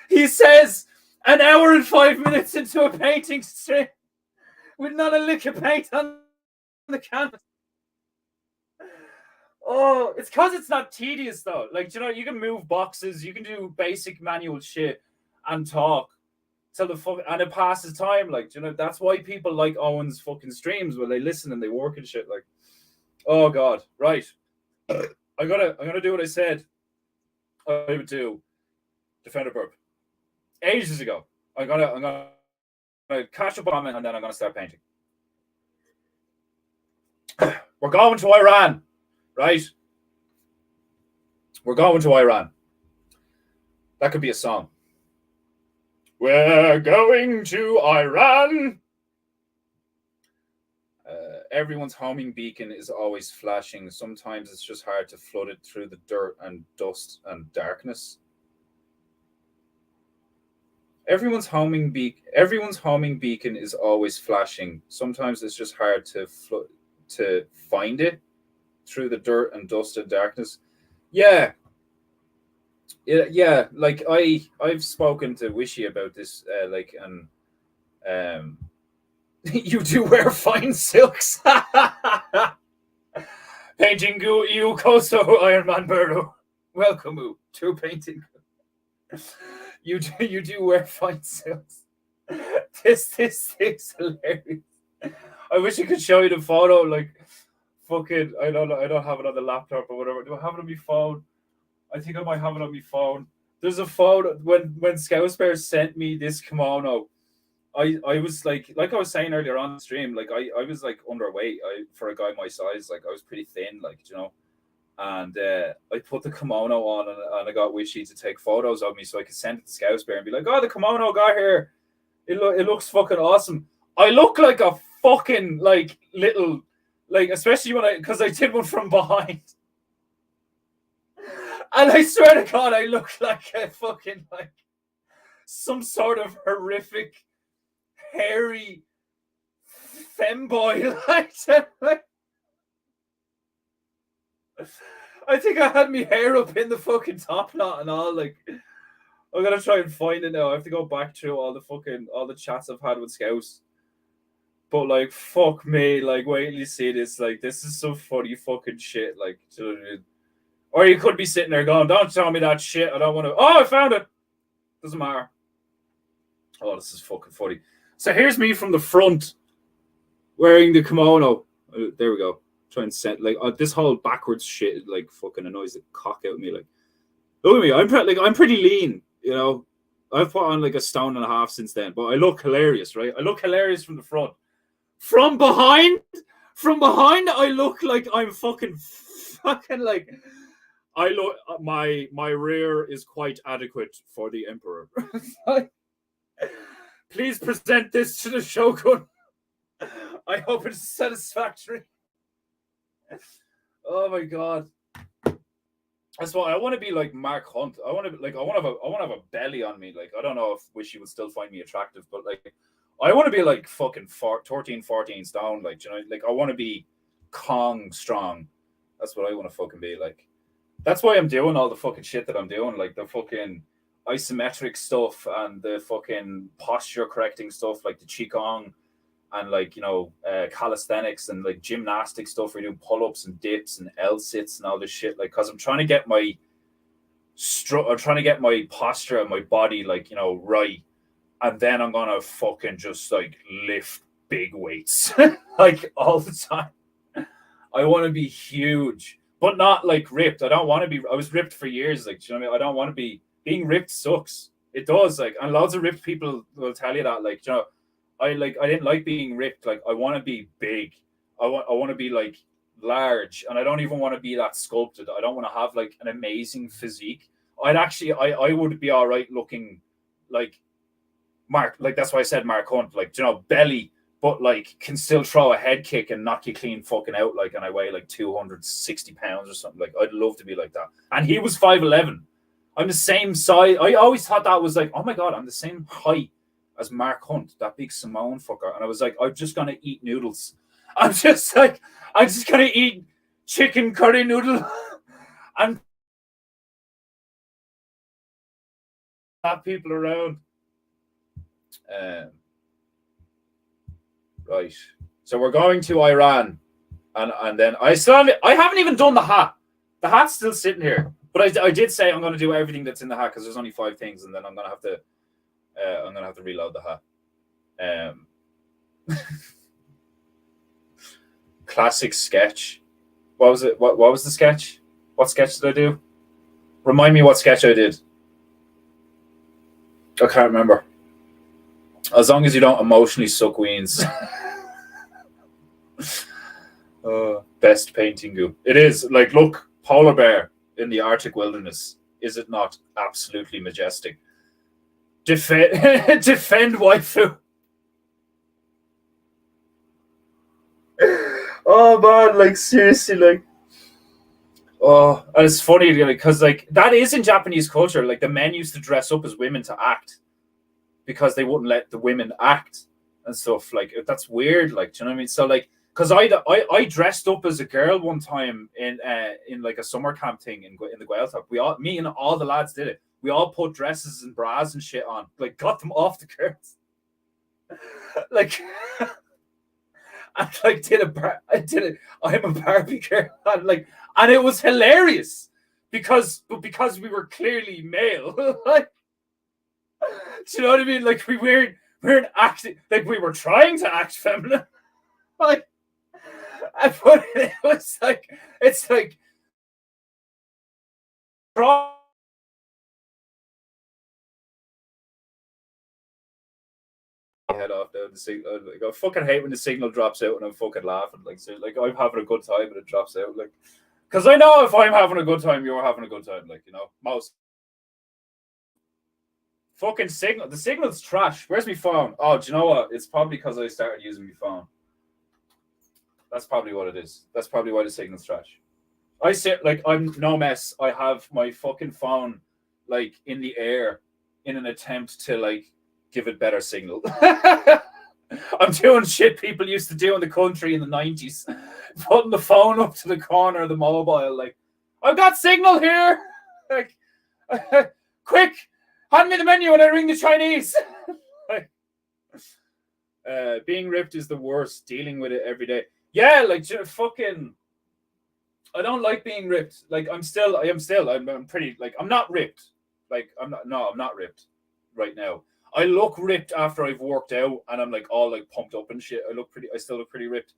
He says an hour and 5 minutes into a painting stream with not a lick of paint on the canvas. Oh, it's because it's not tedious though. Like you can move boxes, you can do basic manual shit and talk till and it passes time. Like that's why people like Owen's fucking streams where they listen and they work and shit. Like, oh god, right? I'm gonna do what I said I would do. Defender burp. Ages ago. I'm gonna catch up on it and then I'm gonna start painting. We're going to Iran, right? We're going to Iran. That could be a song. We're going to Iran. Everyone's homing beacon is always flashing. Sometimes it's just hard to flood it through the dirt and dust and darkness. Everyone's homing beacon is always flashing. Sometimes it's just hard to find it through the dirt and dust and darkness. Yeah. Like I've spoken to Wishy about this. You do wear fine silks. Peinteingu, you Koso Iron Man Birdo. Welcome to Peinteingu. You do wear fine silks. This thing's hilarious. I wish I could show you the photo. Like, fucking, I don't have it on the laptop or whatever. Do I have it on my phone? I think I might have it on my phone. There's a photo when Scouse Bear sent me this kimono. I was like I was saying earlier on the stream, like I was like underweight. For a guy my size, like I was pretty thin, like And I put the kimono on and I got Wishy to take photos of me so I could send it to Scouse Bear and be like, oh, the kimono got here. It looks fucking awesome. I look like a fucking like little like especially because I did one from behind. And I swear to God, I look like a fucking like some sort of horrific hairy femboy. Like I think I had my hair up in the fucking top knot and all. Like, I'm gonna try and find it now. I have to go back through all the chats I've had with Scouts. But like, fuck me, like, wait till you see this. Like, this is some funny fucking shit. Like, or you could be sitting there going, "Don't tell me that shit. I don't want to." Oh, I found it. Doesn't matter. Oh, this is fucking funny. So here's me from the front, wearing the kimono. There we go. Try and set like this whole backwards shit like fucking annoys the cock out of me. Like, look at me, I'm pretty lean, I've put on like a stone and a half since then, but I look hilarious, right? I look hilarious from the front. From behind, I look like I'm fucking like I look. My rear is quite adequate for the emperor. Please present this to the shogun. I hope it's satisfactory. Oh my god, that's why I want to be like Mark Hunt. I want to have a belly on me. Like, I don't know if Wishy would still find me attractive, but like I want to be like fucking 13, 14 stone. Like, like I want to be Kong strong. That's what I want to fucking be like. That's why I'm doing all the fucking shit that I'm doing, like the fucking isometric stuff and the fucking posture correcting stuff, like the qigong. And like calisthenics and like gymnastic stuff. We're doing pull-ups and dips and L-sits and all this shit. Like, cause I'm trying to get my posture and my body like right, and then I'm gonna fucking just like lift big weights, like all the time. I want to be huge, but not like ripped. I don't want to be. I was ripped for years. Like, do you know what I mean? I don't want to be. Being ripped sucks. It does. Like, and lots of ripped people will tell you that. Like, you know, I didn't like being ripped. Like, I want to be big. I want to be like large, and I don't even want to be that sculpted. I don't want to have like an amazing physique. I would be all right looking like Mark. Like, that's why I said Mark Hunt. Like, you know, belly, but like can still throw a head kick and knock you clean fucking out. Like, and I weigh like 260 pounds or something. Like, I'd love to be like that. And he was 5'11". I'm the same size. I always thought that was like, oh my God, I'm the same height as Mark Hunt, that big Samoan fucker. And I was like, I'm just going to eat noodles. I'm just going to eat chicken curry noodle and have people around. Right. So we're going to Iran. And then I haven't even done the hat. The hat's still sitting here. But I did say I'm going to do everything that's in the hat because there's only 5 things, and then I'm going to have to reload the hat. Classic sketch. What was it? What was the sketch? What sketch did I do? Remind me what sketch I did. I can't remember. As long as you don't emotionally suck weens. Best Peinteingu. It is. Like, look, polar bear in the Arctic wilderness. Is it not absolutely majestic? Defend waifu. Oh man, like seriously, like, oh, and it's funny because like that is in Japanese culture. Like, the men used to dress up as women to act because they wouldn't let the women act and stuff. Like, that's weird. Like, do you know what I mean? So like, because I dressed up as a girl one time in like a summer camp thing in the Gaeltacht. Me and all the lads did it. We all put dresses and bras and shit on, like got them off the girls, like, and like I'm a Barbie girl, and like, and it was hilarious because we were clearly male, like, do you know what I mean? Like, we weren't acting like we were trying to act feminine, like. But it was like, it's like head off down the signal. Like, I fucking hate when the signal drops out and I'm fucking laughing. Like, so, like, I'm having a good time and it drops out. Like, because I know if I'm having a good time, you're having a good time. Like, you know, most fucking signal. The signal's trash. Where's my phone? Oh, do you know what? It's probably because I started using my phone. That's probably what it is. That's probably why the signal's trash. I sit like, I'm no mess. I have my fucking phone like in the air in an attempt to like give it better signal. I'm doing shit people used to do in the country in the 90s, putting the phone up to the corner of the mobile. Like, I've got signal here. Like, quick, hand me the menu when I ring the Chinese. Like, being ripped is the worst. Dealing with it every day. Yeah, like, fucking. I don't like being ripped. Like, I'm pretty, like, I'm not ripped. Like, I'm not ripped right now. I look ripped after I've worked out and I'm like all like pumped up and shit. I still look pretty ripped.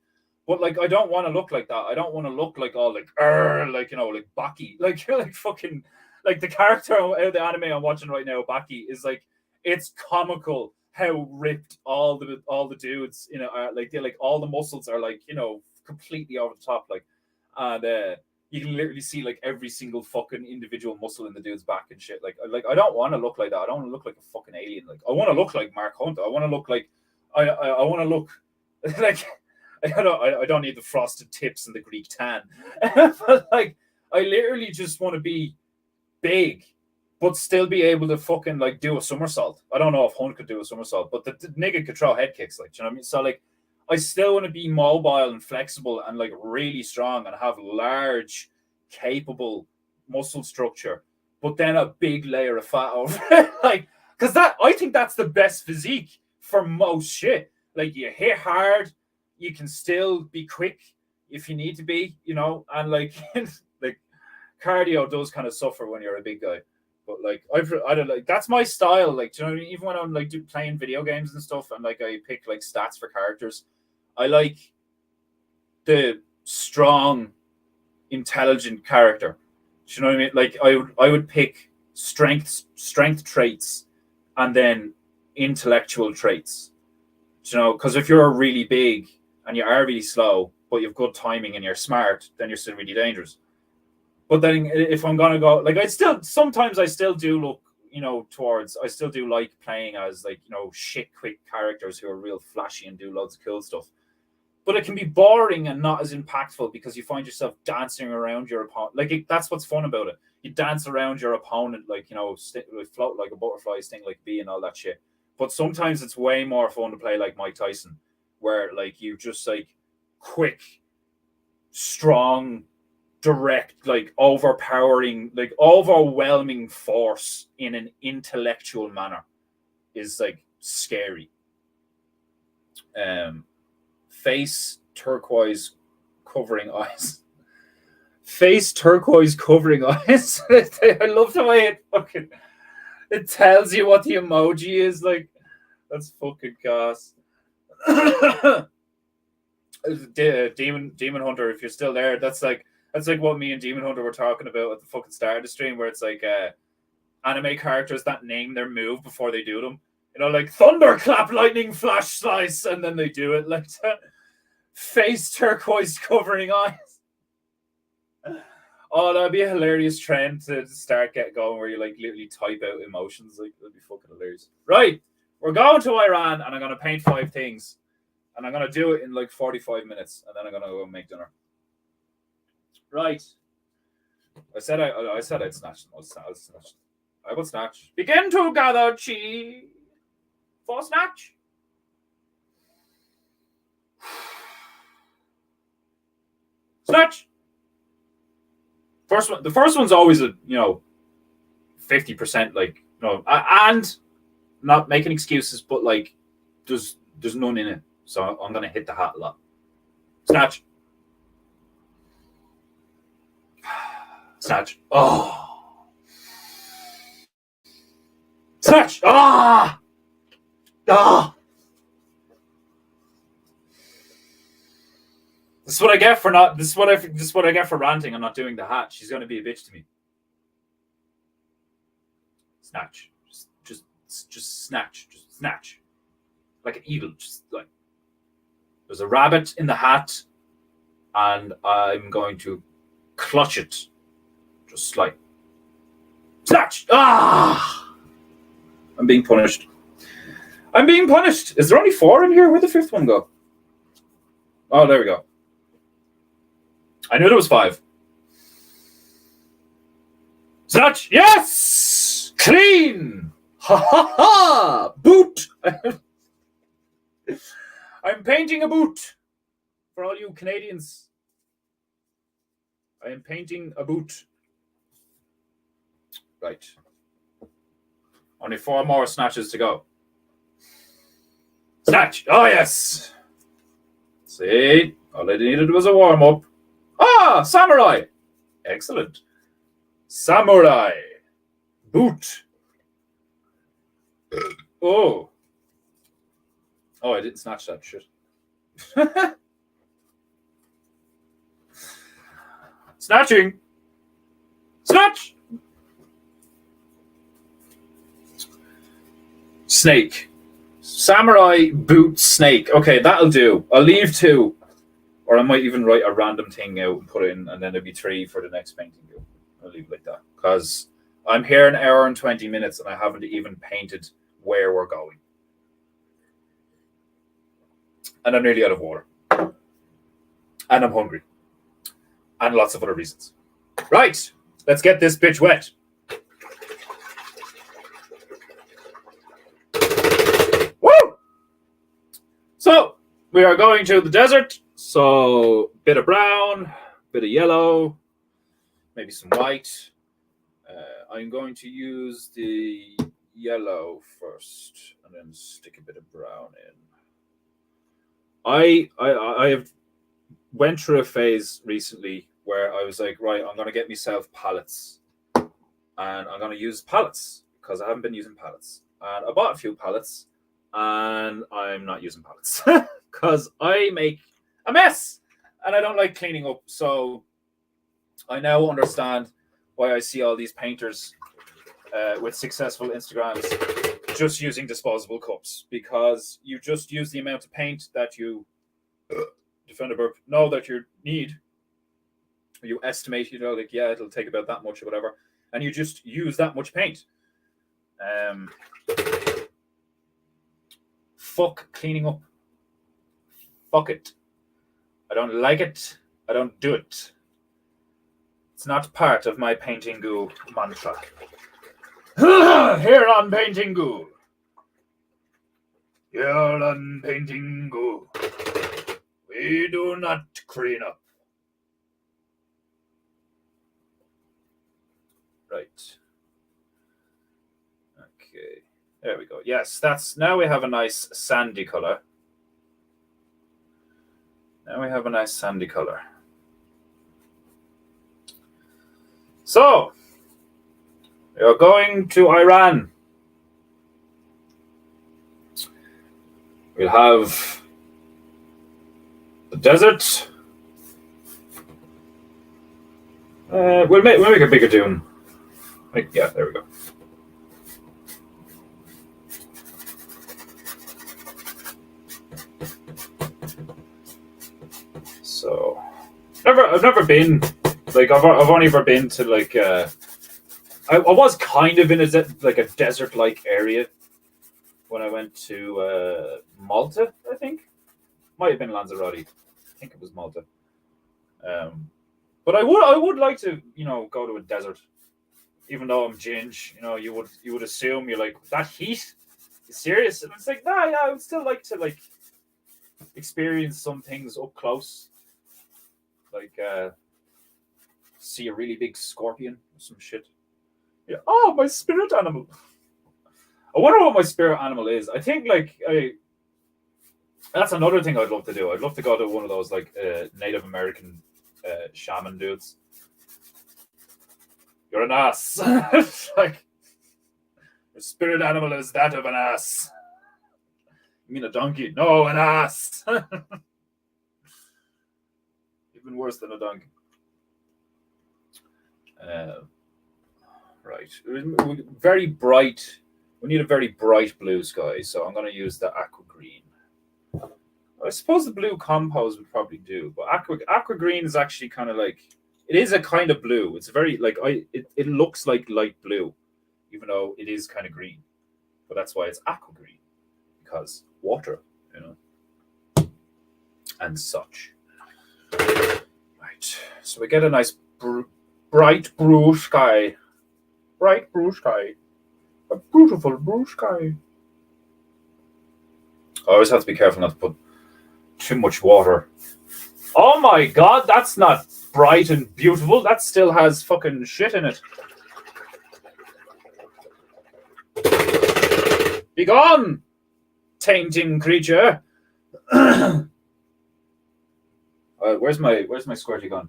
But like, I don't want to look like that. I don't want to look like all like, like, you know, like Baki. Like, you're like fucking, like the character out of the anime I'm watching right now, Baki, is like, it's comical how ripped all the dudes, you know, are. Like, they're like, all the muscles are like, you know, completely over the top. Like, and you can literally see like every single fucking individual muscle in the dude's back and shit. Like I don't want to look like that. I don't want to look like a fucking alien. Like, I want to look like Mark Hunt. I want to look like I want to look like I don't need the frosted tips and the Greek tan. But like, I literally just want to be big, but still be able to fucking like do a somersault. I don't know if Hunt could do a somersault, but the nigga could throw head kicks. Like, do you know what I mean? So like, I still want to be mobile and flexible and like really strong and have large, capable muscle structure, but then a big layer of fat over it. Like, because I think that's the best physique for most shit. Like, you hit hard, you can still be quick if you need to be, you know, and like, like cardio does kind of suffer when you're a big guy. But like I don't like that's my style. Like, do you know what I mean? Even when I'm like playing video games and stuff, and like I pick like stats for characters, I like the strong, intelligent character. Do you know what I mean? Like I would pick strength traits, and then intellectual traits. Do you know, because if you're really big and you are really slow, but you've good timing and you're smart, then you're still really dangerous. But then if I'm gonna go, like I still do look, towards I still do like playing as like shit quick characters who are real flashy and do loads of cool stuff. But it can be boring and not as impactful because you find yourself dancing around your opponent. Like that's what's fun about it. You dance around your opponent, like float like a butterfly, sting like a bee, and all that shit. But sometimes it's way more fun to play like Mike Tyson, where like you just like quick, strong, direct, like overpowering, like overwhelming force in an intellectual manner is like scary. Face turquoise covering eyes. Face turquoise covering eyes. I love the way it tells you what the emoji is. Like, that's fucking gas. Demon Hunter, if you're still there, that's like what me and Demon Hunter were talking about at the fucking start of the stream, where it's like anime characters that name their move before they do them. Like thunderclap, lightning flash, slice, and then they do it like that. Face turquoise covering eyes. Oh, that'd be a hilarious trend to start get going, where you like literally type out emotions. Like, that'd be fucking hilarious. Right, we're going to Iran, and I'm gonna paint 5 things, and I'm gonna do it in like 45 minutes, and then I'm gonna go make dinner. Right. I said I'd snatch. I will snatch. Begin to gather chi for snatch. Snatch. The first one's always a 50%, like and not making excuses, but like there's none in it, so I'm gonna hit the hat a lot. Snatch. Snatch. Oh. Snatch. Ah. Ah. This is what I get for not. This is what I get for ranting and not doing the hat. She's gonna be a bitch to me. Snatch. Just snatch. Just snatch. Like an eagle. Just like there's a rabbit in the hat, and I'm going to clutch it. Just like snatch. Ah! I'm being punished. Is there only 4 in here? Where'd the 5th one go? Oh, there we go. I knew there was 5. Snatch! Yes! Clean! Ha ha ha! Boot! I'm painting a boot. For all you Canadians. I am painting a boot. Right. Only 4 more snatches to go. Snatch! Oh, yes! See? All I needed was a warm-up. Ah! Samurai! Excellent. Samurai. Boot. Oh. Oh, I didn't snatch that shit. Snatching. Snatch! Snake. Samurai, boot, snake. Okay, that'll do. I'll leave 2. Or I might even write a random thing out and put it in, and then there'll be 3 for the next painting. I'll leave it like that. Because I'm here an hour and 20 minutes, and I haven't even painted where we're going. And I'm nearly out of water. And I'm hungry. And lots of other reasons. Right, let's get this bitch wet. Woo! So, we are going to the desert. So, bit of brown, bit of yellow, maybe some white. I'm going to use the yellow first, and then stick a bit of brown in. I have went through a phase recently where I was like, right, I'm going to get myself palettes. and I'm going to use pallets because I haven't been using pallets. And I bought a few pallets, and I'm not using pallets because I make a mess and I don't like cleaning up. So I now understand why I see all these painters with successful Instagrams just using disposable cups, because you just use the amount of paint that you defend a burp know that you need. You estimate, like, yeah, it'll take about that much or whatever, and you just use that much paint. Fuck cleaning up. Fuck it. I don't like it. I don't do it. It's not part of my Peinteingu mantra. Here on Peinteingu. Here on Peinteingu. We do not clean up. Right. Okay. There we go. Yes, now we have a nice sandy color. Now we have a nice sandy color. So, we are going to Iran. We'll have the desert. We'll make a bigger dune. Yeah, there we go. So, I've never been, like, I've only ever been to, like, I was kind of in a desert-like area when I went to Malta, I think. Might have been Lanzarote. I think it was Malta. But I would like to, go to a desert, even though I'm ginge. You would assume you're like, that heat? You serious? And it's like, nah, yeah, I would still like to, like, experience some things up close. Like, see a really big scorpion or some shit. Yeah. Oh, my spirit animal. I wonder what my spirit animal is. I think, like, that's another thing I'd love to do. I'd love to go to one of those, like, Native American shaman dudes. You're an ass. Like, your spirit animal is that of an ass. You mean a donkey? No, an ass. Even worse than a donkey. Right. Very bright. We need a very bright blue sky, so I'm going to use the aqua green. I suppose the blue compose would probably do, but aqua green is actually kind of like, it is a kind of blue. It's very, like, it looks like light blue, even though it is kind of green. But that's why it's aqua green, because water, and such. Right. So we get a nice bright blue sky. Bright blue sky. A beautiful blue sky. I always have to be careful not to put too much water. Oh my god, that's not bright and beautiful. That still has fucking shit in it. Be gone, tainting creature. Where's my squirty gone?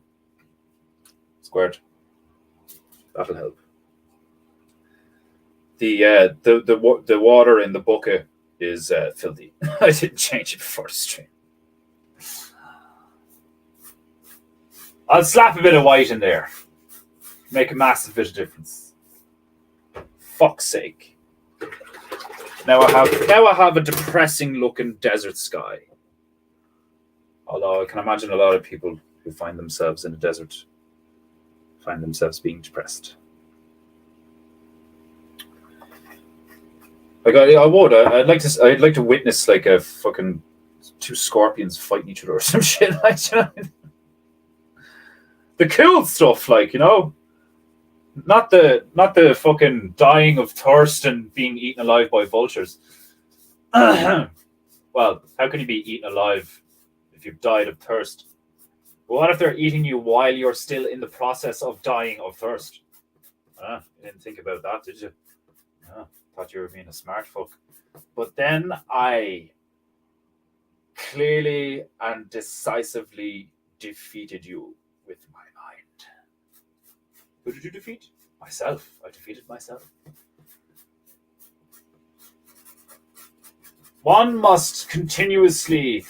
Squirt. That'll help. The water in the bucket is filthy. I didn't change it before the stream. I'll slap a bit of white in there. Make a massive bit of difference. Fuck's sake. Now I have a depressing looking desert sky. Although I can imagine a lot of people who find themselves in a desert find themselves being depressed. Like I'd like to witness, like, a fucking two scorpions fighting each other or some shit, like, the cool stuff, like, not the fucking dying of thirst and being eaten alive by vultures. Well, how can you be eaten alive if you've died of thirst? Well, what if they're eating you while you're still in the process of dying of thirst? You didn't think about that, did you? Thought you were being a smart fuck. But then I clearly and decisively defeated you with my mind. Who did you defeat? Myself. I defeated myself. One must continuously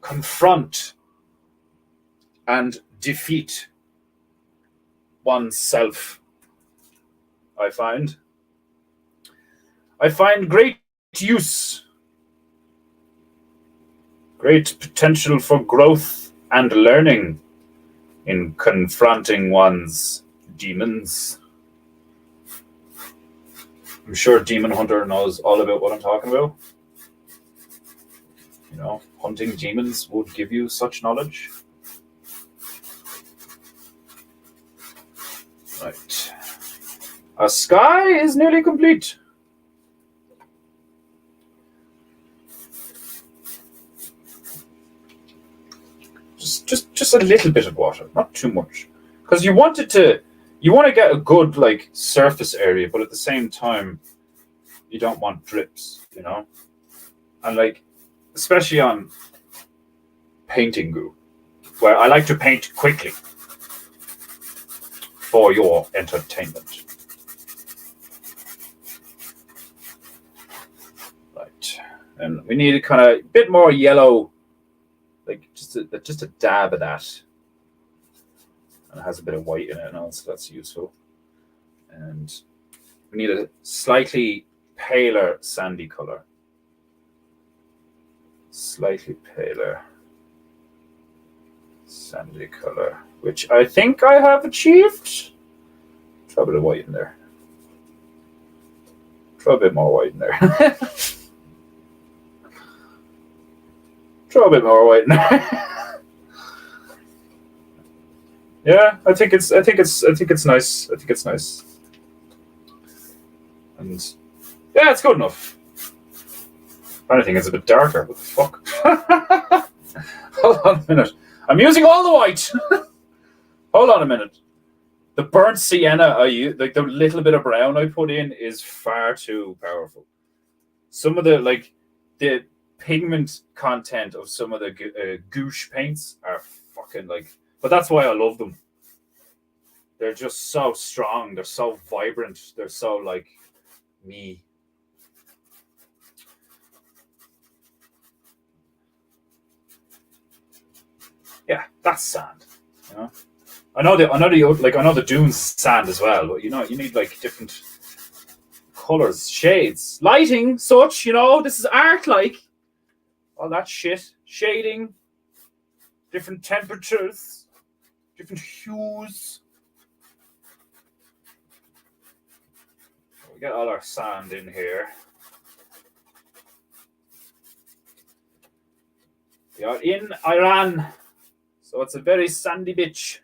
confront and defeat oneself, I find. I find great use, great potential for growth and learning in confronting one's demons. I'm sure Demon Hunter knows all about what I'm talking about. You know, hunting demons would give you such knowledge. Right. Our sky is nearly complete. Just a little bit of water, not too much, because you want to get a good like surface area, but at the same time, you don't want drips, you know, and like especially on Peinteingu, where I like to paint quickly for your entertainment. Right, and we need a kind of bit more yellow. Like just a dab of that, and it has a bit of white in it now, so that's useful. And we need a slightly paler sandy color. Slightly paler sandy color, which I think I have achieved. Throw a bit of white in there. Throw a bit more white in there. Throw a bit more white in there. Yeah, I think it's nice. I think it's nice. And yeah, it's good enough. I think it's a bit darker. What the fuck? Hold on a minute. I'm using all the white. Hold on a minute. The burnt sienna I use, like the little bit of brown I put in, is far too powerful. Some of the pigment content of some of the gouache paints are fucking like, but that's why I love them. They're just so strong. They're so vibrant. They're so like me. Yeah, that's sand. You know, I know the dunes sand as well, but you know, you need like different colors, shades, lighting, such. You know, this is art, like all that shit, shading, different temperatures, different hues. We get all our sand in here. We are in Iran, so it's a very sandy beach.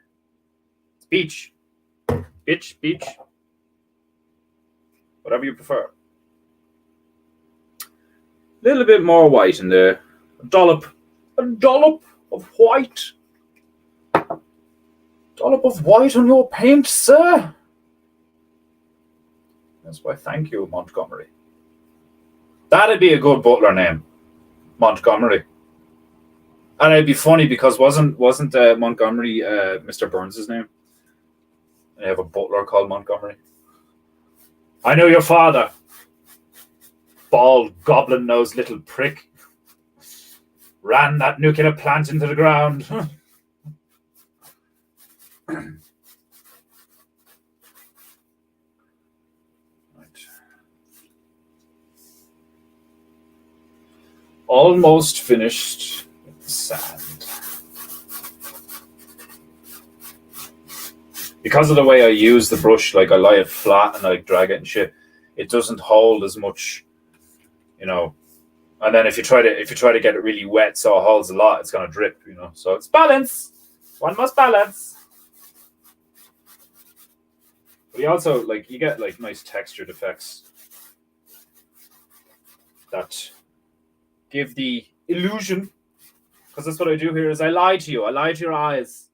It's beach. Beach. Whatever you prefer. A little bit more white in there. A dollop of white. Dollop of white on your paint, sir. That's why, thank you, Montgomery. That'd be a good butler name, Montgomery. And it'd be funny because wasn't Montgomery Mr. Burns' name? And you have a butler called Montgomery. I know your father. Bald, goblin-nosed little prick. Ran that nuclear plant into the ground. Right. Almost finished with the sand. Because of the way I use the brush, like I lie it flat and I drag it and shit, it doesn't hold as much, you know. And then if you try to get it really wet so it holds a lot, it's gonna drip, you know. So it's balance. One must balance. But you also you get like nice textured effects that give the illusion, because that's what I do here is I lie to you. I lie to your eyes.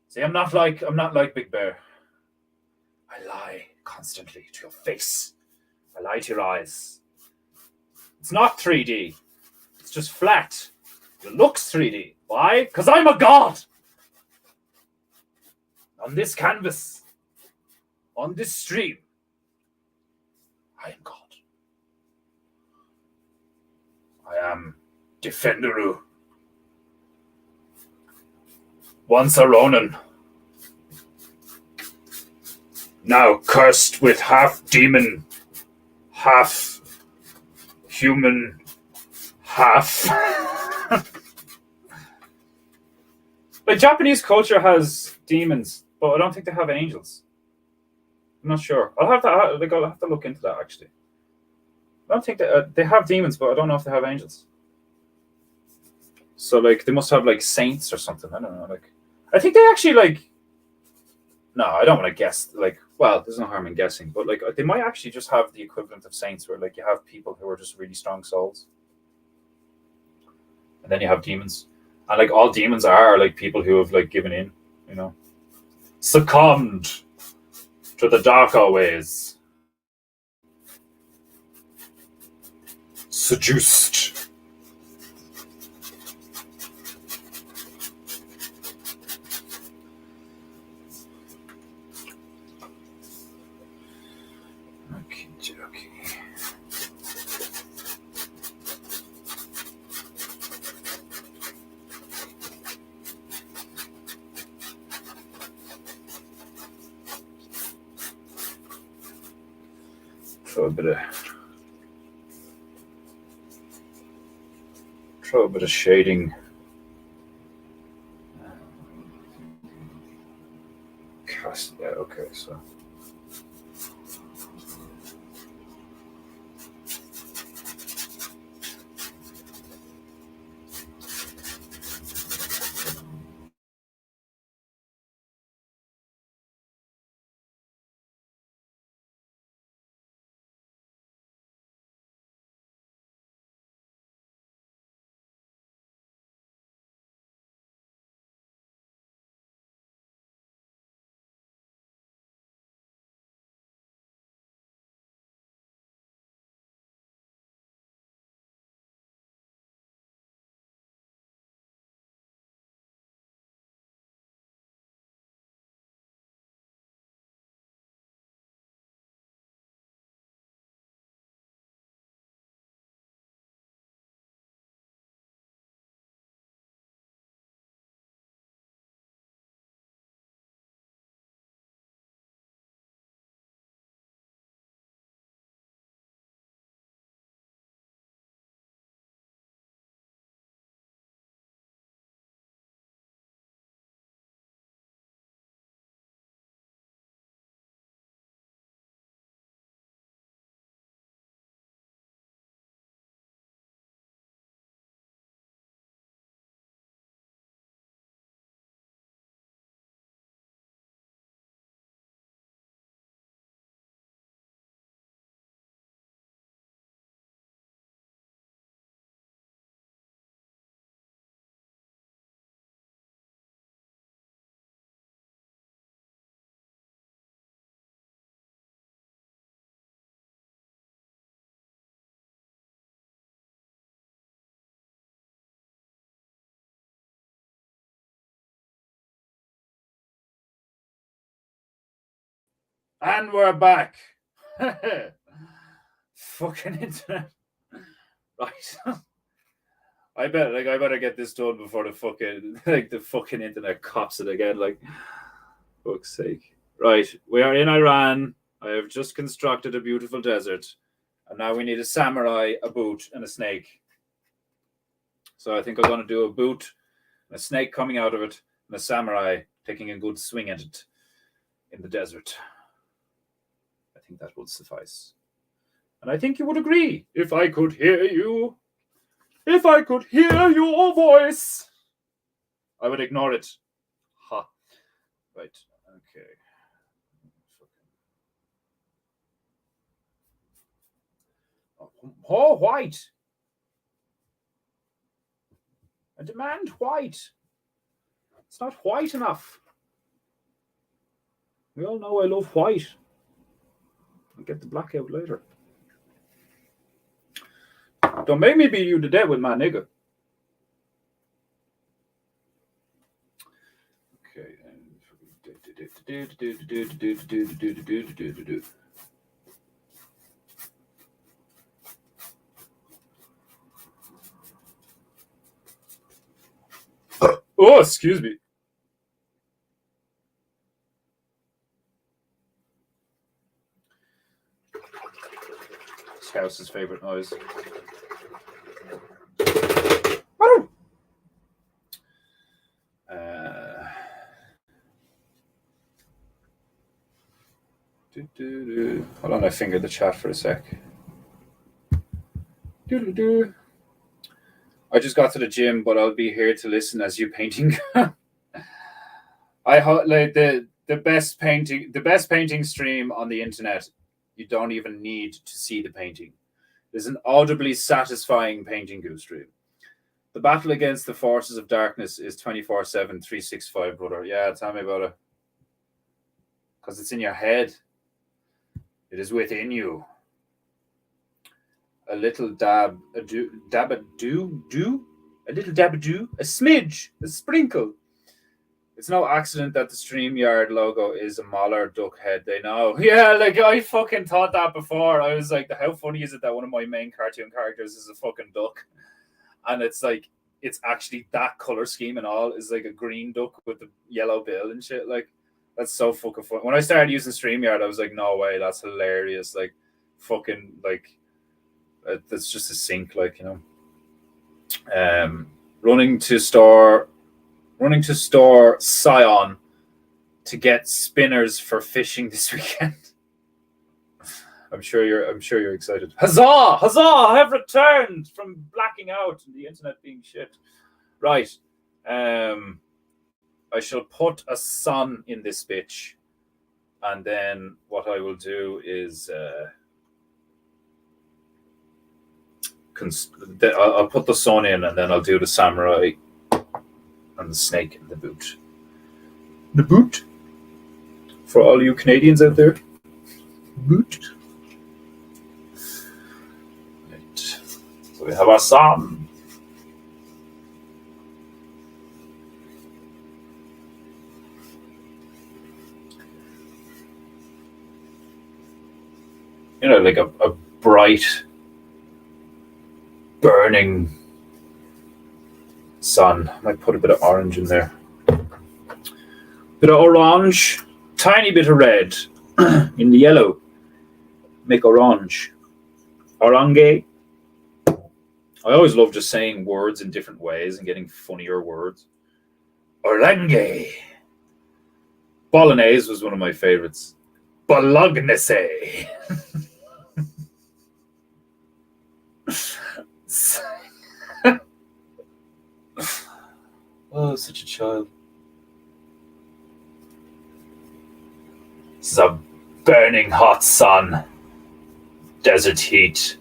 See, I'm not like Big Bear. I lie constantly to your face. I lie to your eyes. It's not 3D. It's just flat. It looks 3D. Why? Because I'm a god. On this canvas, on this stream, I am God. I am Defenderu. Once a Ronin. Now cursed with half demon, half human, half. Like, Japanese culture has demons, but I don't think they have angels. I'm not sure. I'll have to look into that, actually. I don't think they have demons, but I don't know if they have angels. So, like, they must have, like, saints or something. I don't know. Like, I think they actually, like. No, I don't want to guess. Like, well, there's no harm in guessing, but like, they might actually just have the equivalent of saints, where like you have people who are just really strong souls, and then you have demons, and like all demons are like people who have like given in, you know, succumbed to the darker ways, seduced. Throw a bit of shading. Yeah, okay, so. And we're back. Fucking internet. Right. I better get this done before the fucking internet cops it again. Like, fuck's sake. Right. We are in Iran. I have just constructed a beautiful desert. And now we need a samurai, a boot, and a snake. So I think I'm gonna do a boot, and a snake coming out of it, and a samurai taking a good swing at it in the desert. I think that would suffice. And I think you would agree if I could hear you. If I could hear your voice, I would ignore it. Ha. Right. Okay. Oh, white. I demand white. It's not white enough. We all know I love white. I'll get the black out later. Don't make me beat you to death with my nigga. Okay. Oh, excuse me. Scouse's favorite noise. Hold on, I fingered the chat for a sec. I just got to the gym, but I'll be here to listen as you painting. I like the best painting stream on the internet. You don't even need to see the painting. There's an audibly satisfying Peinteingu stream. The battle against the forces of darkness is 24/7, 365, brother. Yeah, tell me about it. Because it's in your head. It is within you. A little a little dabadoo, a smidge, a sprinkle. It's no accident that the StreamYard logo is a Mahler duck head. They know. Yeah, like I fucking thought that before. I was like, how funny is it that one of my main cartoon characters is a fucking duck? And it's like, it's actually that color scheme and all is like a green duck with the yellow bill and shit. Like, that's so fucking fun. When I started using StreamYard, I was like, no way, that's hilarious. Like, fucking, like, that's just a sync, like, you know. Running to store Scion to get spinners for fishing this weekend. I'm sure you're excited. Huzzah! Huzzah! I have returned from blacking out and the internet being shit. Right. I shall put a sun in this bitch, and then what I will do is I'll put the sun in, and then I'll do the samurai and the snake in the boot. The boot? For all you Canadians out there. Boot. Right. So we have our sun. You know, like a bright, burning sun. I might put a bit of orange in there. Bit of orange, tiny bit of red in the yellow. Make orange. Orange. I always love just saying words in different ways and getting funnier words. Orange. Bolognese was one of my favorites. Bolognese. Oh, such a child. This is a burning hot sun. Desert heat.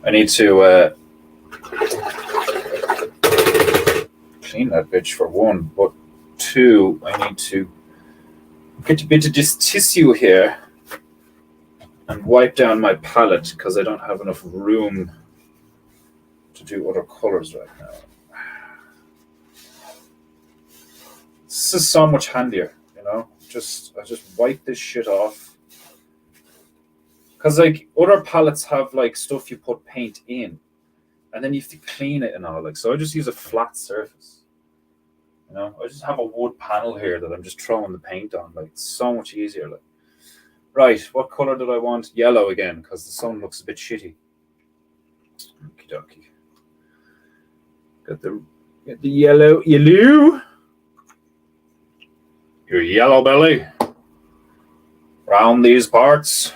I need to clean that bitch for one, but two, I need to get a bit of this tissue here and wipe down my palette because I don't have enough room to do other colors right now. This is so much handier, you know. I just wipe this shit off because like other palettes have like stuff you put paint in, and then you have to clean it and all. Like, so I just use a flat surface. You know, I just have a wood panel here that I'm just throwing the paint on. Like, it's so much easier. Like, right, what color did I want? Yellow again, because the sun looks a bit shitty. Okie dokie. Got the yellow. Your yellow belly. Round these parts,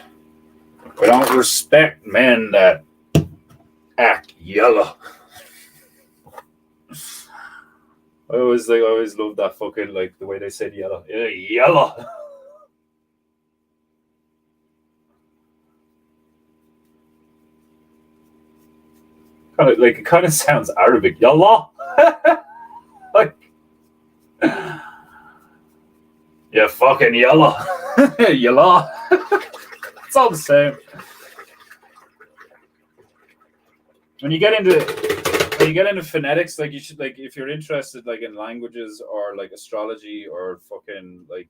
we don't respect men that act yellow. I always love that fucking, like, the way they said yellow. Yeah, yellow. It kind of sounds Arabic. Yallah. Like, yeah, fucking yallah. Yallah. It's all the same. When you get into you get into phonetics, like you should, like if you're interested like in languages or like astrology or fucking like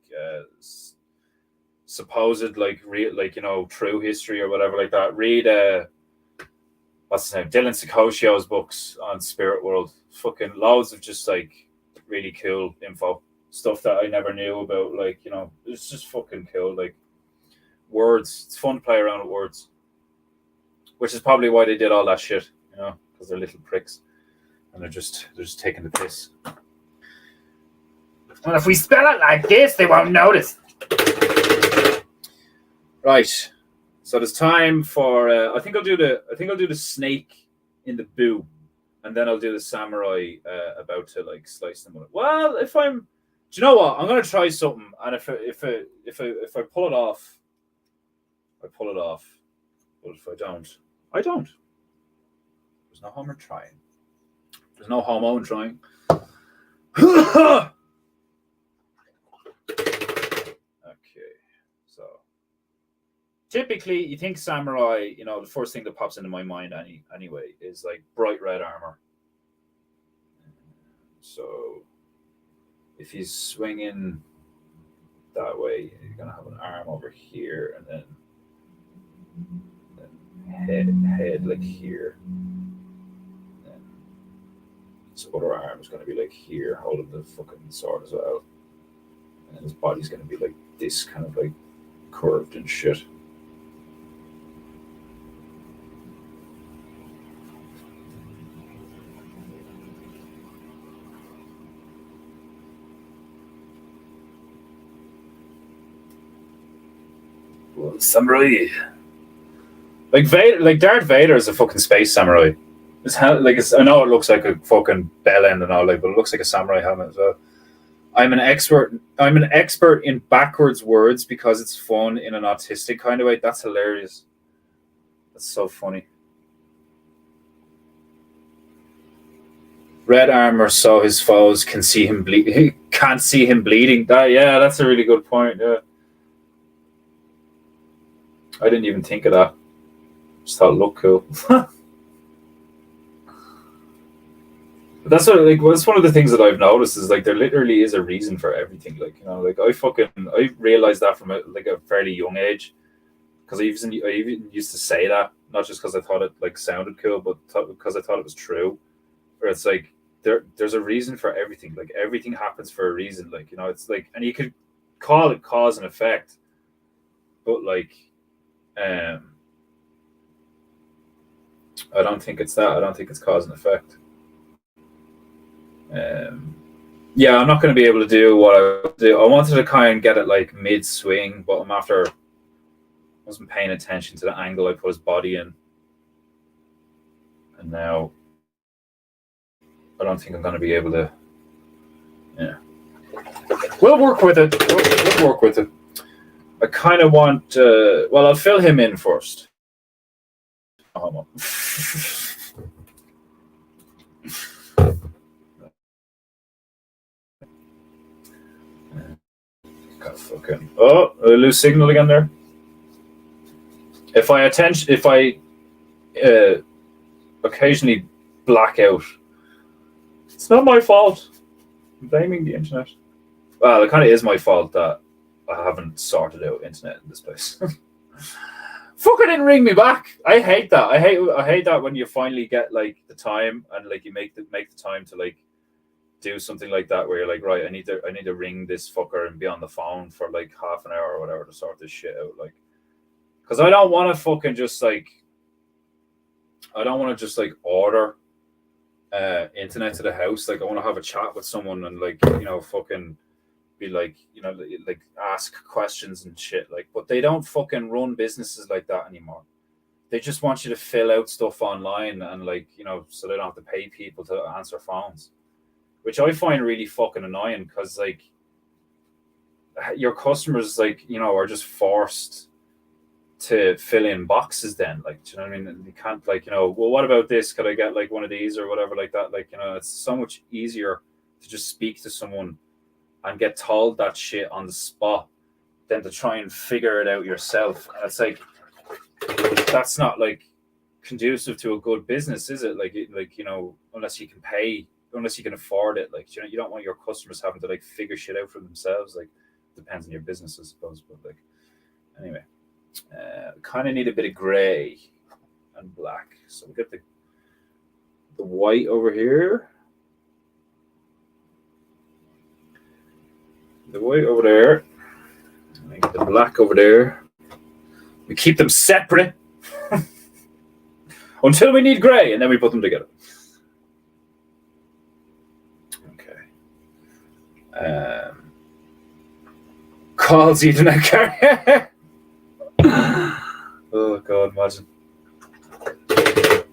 supposed like real, like, you know, true history or whatever like that, read what's his name, Dylan Sicocio's books on spirit world. Fucking loads of just like really cool info, stuff that I never knew about. Like, you know, it's just fucking cool. Like words, it's fun to play around with words, which is probably why they did all that shit, you know, because they're little pricks and they're just taking the piss. Well, if we spell it like this, they won't notice. Right. So there's time for I think I'll do the snake in the boo, and then I'll do the samurai about to like slice them with it. Well, do you know what? I'm gonna try something, and if I pull it off, I pull it off. But if I don't. There's no harm in trying. There's no homo in trying. Okay, so typically you think samurai, you know, the first thing that pops into my mind anyway is like bright red armor. So if he's swinging that way, you're gonna have an arm over here, and then head like here. And his other arm is gonna be like here, holding the fucking sword as well. And his body's gonna be like this, kind of like curved and shit. Well, samurai, like Vader, like Darth Vader is a fucking space samurai. I know it looks like a fucking bell end and all, like, but it looks like a samurai helmet as well. I'm an expert in backwards words because it's fun in an autistic kind of way. That's hilarious. That's so funny. Red armor so his foes can see him bleed. He can't see him bleeding. That's a really good point. Yeah, I didn't even think of that. Just thought it looked cool. But that's one of the things that I've noticed is like there literally is a reason for everything. Like, you know, like I realized that from a fairly young age, because I even used to say that, not just because I thought it like sounded cool, but because I thought it was true. Where it's like there's a reason for everything. Like everything happens for a reason. Like, you know, it's like, and you could call it cause and effect, but like I don't think it's that. I don't think it's cause and effect. Yeah, I'm not going to be able to do what I do. I wanted to kind of get it like mid swing, but wasn't paying attention to the angle I put his body in, and now I don't think I'm going to be able to. Yeah, we'll work with it. We'll work with it. I kind of want. Well, I'll fill him in first. Got fucking. Oh, I lose signal again there. If I occasionally black out, it's not my fault. I'm blaming the internet. Well, it kind of is my fault that I haven't sorted out internet in this place. Fucker didn't ring me back. I hate that. I hate that when you finally get like the time and like you make the time to like do something like that where you're like, right, I need to ring this fucker and be on the phone for like half an hour or whatever to sort this shit out. Like, because I don't want to fucking just like, order internet to the house. Like, I want to have a chat with someone and like, you know, fucking be like, you know, like ask questions and shit. Like, but they don't fucking run businesses like that anymore. They just want you to fill out stuff online and like, you know, so they don't have to pay people to answer phones, which I find really fucking annoying because like your customers, like, you know, are just forced to fill in boxes then, like, do you know what I mean? And you can't like, you know, well, what about this? Could I get like one of these or whatever like that? Like, you know, it's so much easier to just speak to someone and get told that shit on the spot than to try and figure it out yourself. And it's like, that's not like conducive to a good business, is it? Like unless you can pay, unless you can afford it. Like you don't want your customers having to like figure shit out for themselves. Like depends on your business, I suppose. But like anyway, kind of need a bit of grey and black. So we get the white over here, the white over there, and get the black over there. We keep them separate until we need grey, and then we put them together. Okay. Calls Ethernet carrier. Oh God, imagine.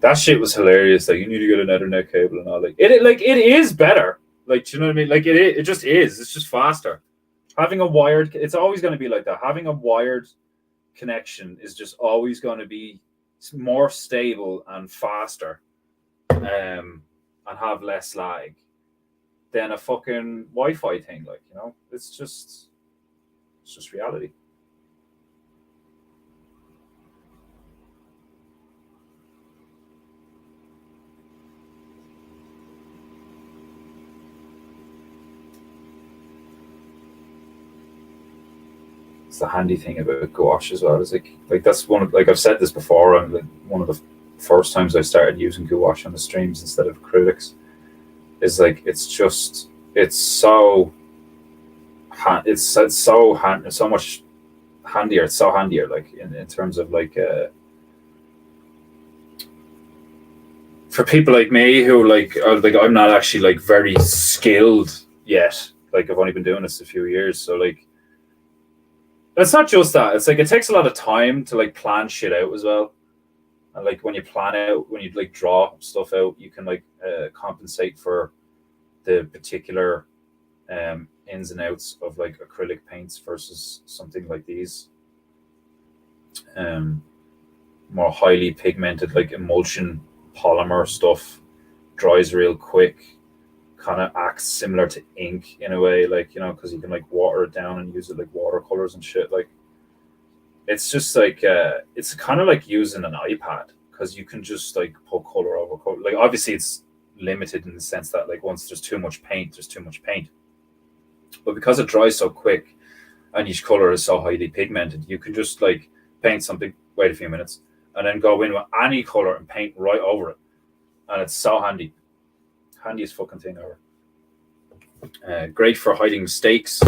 That shit was hilarious. Like you need to get an Ethernet cable and all. Like it is better. Like do you know what I mean? Like it just is. It's just faster. Having a wired, it's always going to be like that. Having a wired connection is just always going to be more stable and faster, and have less lag than a fucking Wi-Fi thing. Like it's just reality. It's the handy thing about gouache as well. Is like that's one of, like I've said this before. And like one of the first times I started using gouache on the streams instead of acrylics is like it's so much handier. It's so handier. Like in terms of like for people like me who like I'm not actually like very skilled yet. Like I've only been doing this a few years, so like. It's not just that. It's like it takes a lot of time to like plan shit out as well. And like when you plan out, when you like draw stuff out, you can like compensate for the particular ins and outs of like acrylic paints versus something like these. More highly pigmented like emulsion polymer stuff dries real quick. Kind of acts similar to ink in a way, like because you can like water it down and use it like watercolors and shit. Like it's just like it's kind of like using an iPad because you can just like put color over color. Like obviously it's limited in the sense that like once there's too much paint, there's too much paint. But because it dries so quick and each color is so highly pigmented, you can just like paint something, wait a few minutes, and then go in with any color and paint right over it, and it's so handy. Handiest fucking thing ever. Great for hiding mistakes.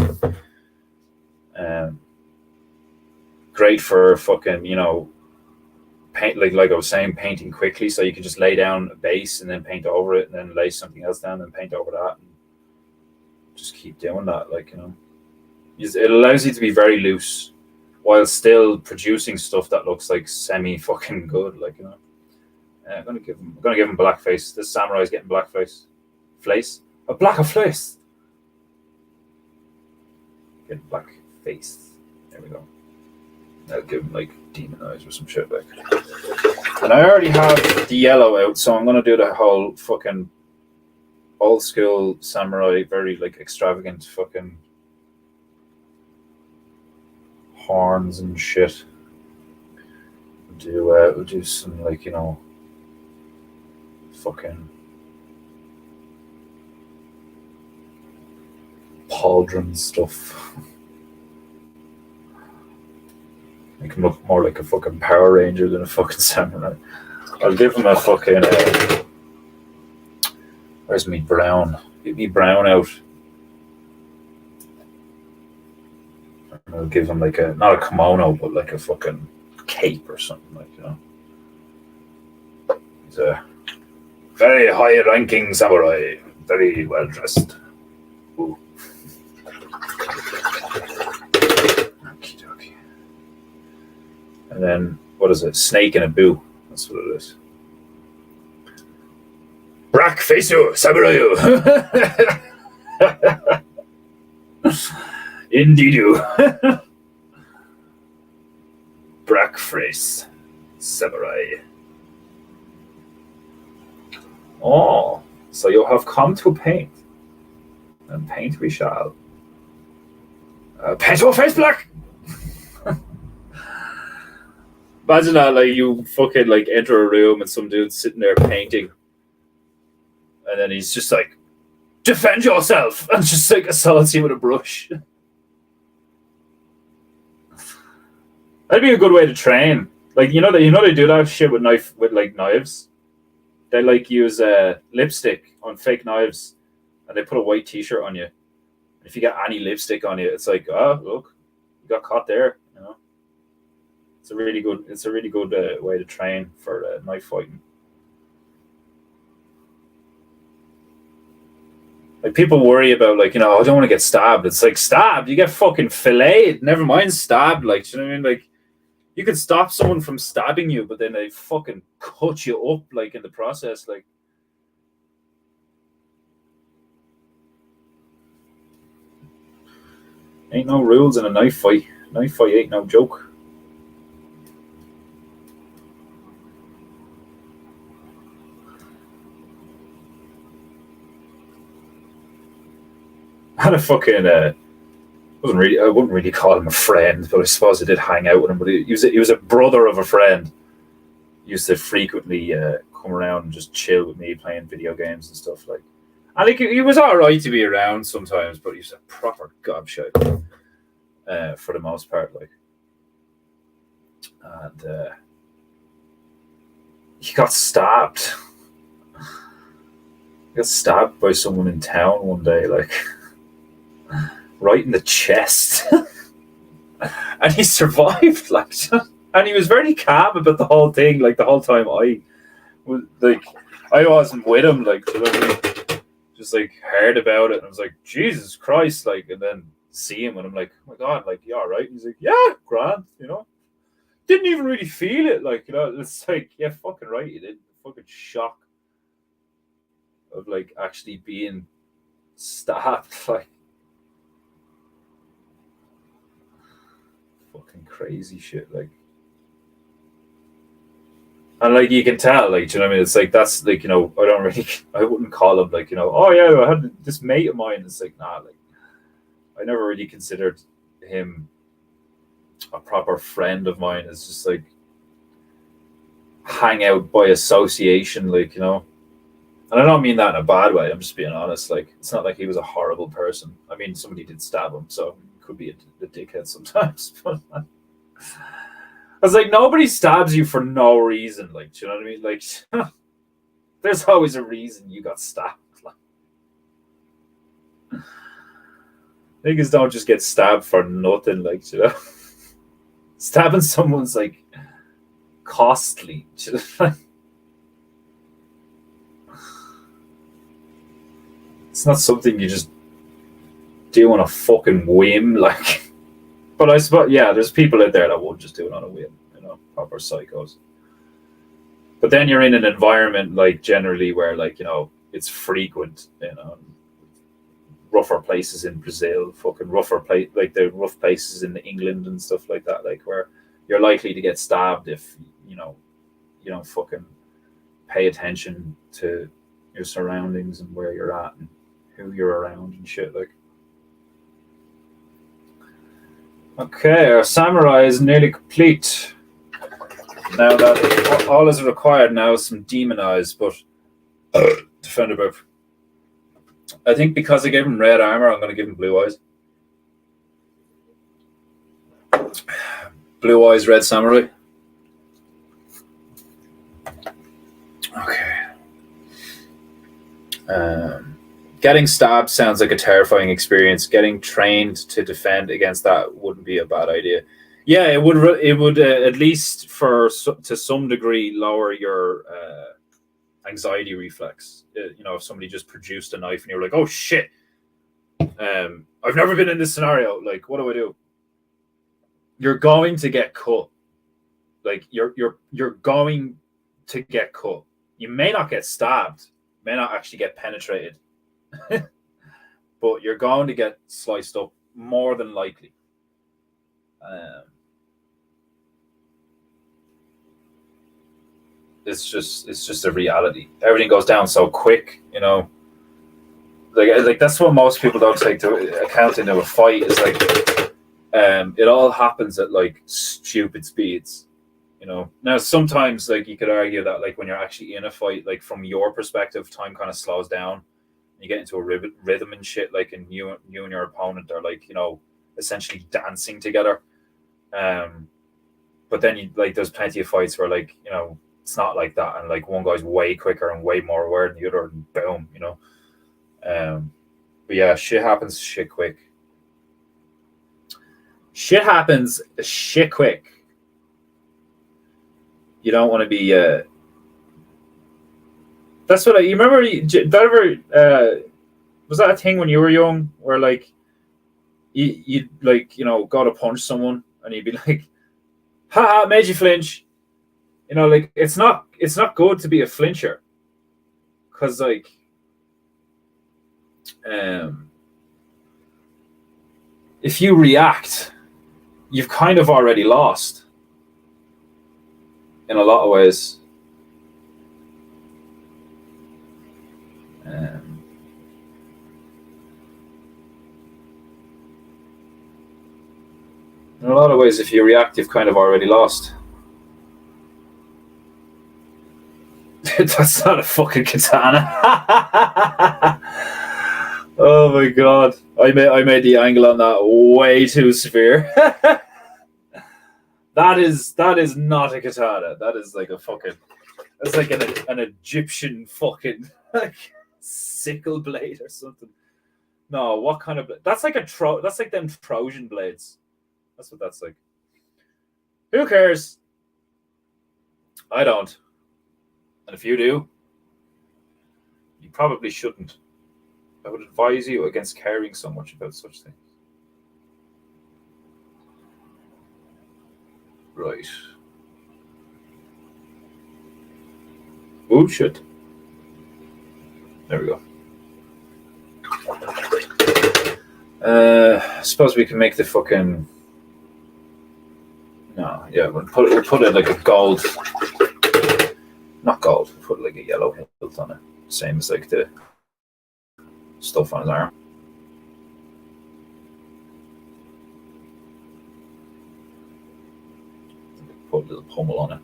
Great for fucking paint like I was saying, painting quickly, so you can just lay down a base and then paint over it, and then lay something else down and paint over that, and just keep doing that. Like it allows you to be very loose while still producing stuff that looks like semi fucking good. Like I'm gonna give him blackface. This samurai's getting blackface. A black of face. Get black face. There we go. I'll give him like demon eyes or some shit like. And I already have the yellow out, so I'm gonna do the whole fucking old school samurai, very like extravagant fucking horns and shit. We'll do some like fucking pauldron stuff. Make him look more like a fucking Power Ranger than a fucking samurai. I'll give him a fucking where's me brown? Get me brown out. I'll give him like not a kimono, but like a fucking cape or something, like He's a very high-ranking samurai, very well dressed. Ooh. Okey-dokey. And then what is it? Snake in a boo. That's what it is. Brack faceu samurayu. Indeedu. Brack face samurai. Oh, so you have come to paint, and paint we shall. Paint your face black. Imagine that, like you fucking like enter a room and some dude's sitting there painting, and then he's just like, "Defend yourself," and just like assaults you with a brush. That'd be a good way to train. Like they do that shit with knives. They like use lipstick on fake knives, and they put a white T-shirt on you. If you get any lipstick on you, it's like, oh look, you got caught there. You know, it's a really good way to train for knife fighting. Like people worry about I don't want to get stabbed. It's like stabbed, you get fucking filleted. Never mind stabbed. Like, do you know what I mean? Like, you could stop someone from stabbing you, but then they fucking cut you up like in the process. Like, ain't no rules in a knife fight. Knife fight ain't no joke. I had a fucking I wouldn't really call him a friend, but I suppose I did hang out with him. But he was a brother of a friend. He used to frequently come around and just chill with me, playing video games and stuff like. And he was all right to be around sometimes, but he was a proper gobshite for the most part. Like, and he got stabbed. He got stabbed by someone in town one day, like right in the chest, and he survived. Like, and he was very calm about the whole thing. Like the whole time, I wasn't with him. Like, you know what I mean? Just like heard about it, and I was like, Jesus Christ! Like, and then see him, and I'm like, oh my God! Like, you all right? And he's like, yeah, grand. You know, didn't even really feel it. Like, you know, it's like, yeah, fucking right, you did. Fucking shock of like actually being stabbed. Like, fucking crazy shit. Like, and like you can tell, like, do you know what I mean? It's like, that's like, I wouldn't call him like, oh yeah, I had this mate of mine. It's like, nah, like, I never really considered him a proper friend of mine. It's just like hang out by association, like, and I don't mean that in a bad way. I'm just being honest. Like, it's not like he was a horrible person. I mean, somebody did stab him, so he could be a dickhead sometimes. But I was like, nobody stabs you for no reason. Like, do you know what I mean? Like, there's always a reason you got stabbed. Like, niggas don't just get stabbed for nothing. Like, you know, stabbing someone's like costly. You know? It's not something you just do on a fucking whim, like. But I suppose, yeah, there's people out there that would just do it on a whim, proper psychos. But then you're in an environment, like, generally where, like, it's frequent, rougher places in Brazil, fucking like the rough places in England and stuff like that, like, where you're likely to get stabbed if, you don't fucking pay attention to your surroundings and where you're at and who you're around and shit, like. Okay, our samurai is nearly complete. Now that all is required now is some demon eyes, but defender buff. I think because I gave him red armor, I'm going to give him blue eyes. Blue eyes, red samurai. Okay. Getting stabbed sounds like a terrifying experience. Getting trained to defend against that wouldn't be a bad idea. Yeah, it would. It would at least to some degree lower your anxiety reflex. If somebody just produced a knife and you were like, "Oh shit, I've never been in this scenario. Like, what do I do?" You're going to get cut. Like, you're going to get cut. You may not get stabbed. May not actually get penetrated. But you're going to get sliced up more than likely. It's just a reality. Everything goes down so quick, Like that's what most people don't take to account into a fight. Is like, it all happens at like stupid speeds. Now sometimes like you could argue that like when you're actually in a fight, like from your perspective, time kind of slows down. You get into a rhythm and shit, like, and you and your opponent are like, essentially dancing together. Um, but then there's plenty of fights where like it's not like that, and like one guy's way quicker and way more aware than the other, and boom. But yeah, shit happens shit quick. Shit happens shit quick. You don't want to be. That's what you remember. That ever was that a thing when you were young, where like you like go to punch someone and you'd be like, "Ha, made you flinch." Like it's not good to be a flincher, because like if you react, you've kind of already lost in a lot of ways. In a lot of ways, if you react, you've kind of already lost. That's not a fucking katana. Oh my god! I made the angle on that way too severe. That is not a katana. That is like a fucking. That's like an Egyptian fucking like sickle blade or something. No, what kind of? That's like That's like them Trojan blades. That's what that's like. Who cares? I don't. And if you do, you probably shouldn't. I would advise you against caring so much about such things. Right. Oh shit. There we go. I suppose we can make the fucking. No, yeah, we'll put it like a gold. Not gold. We'll put like a yellow hilt on it, same as like the stuff on his arm. Put a little pommel on it.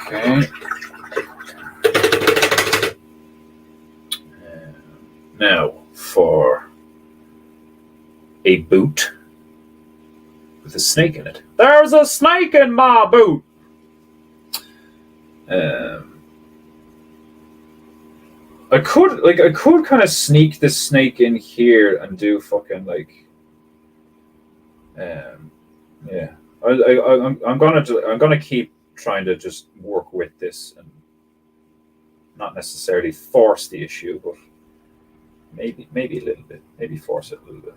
Okay. Now for a boot with a snake in it. There's a snake in my boot. I could kind of sneak the snake in here and do fucking like, yeah. I'm gonna keep trying to just work with this and not necessarily force the issue, but maybe a little bit, maybe force it a little bit.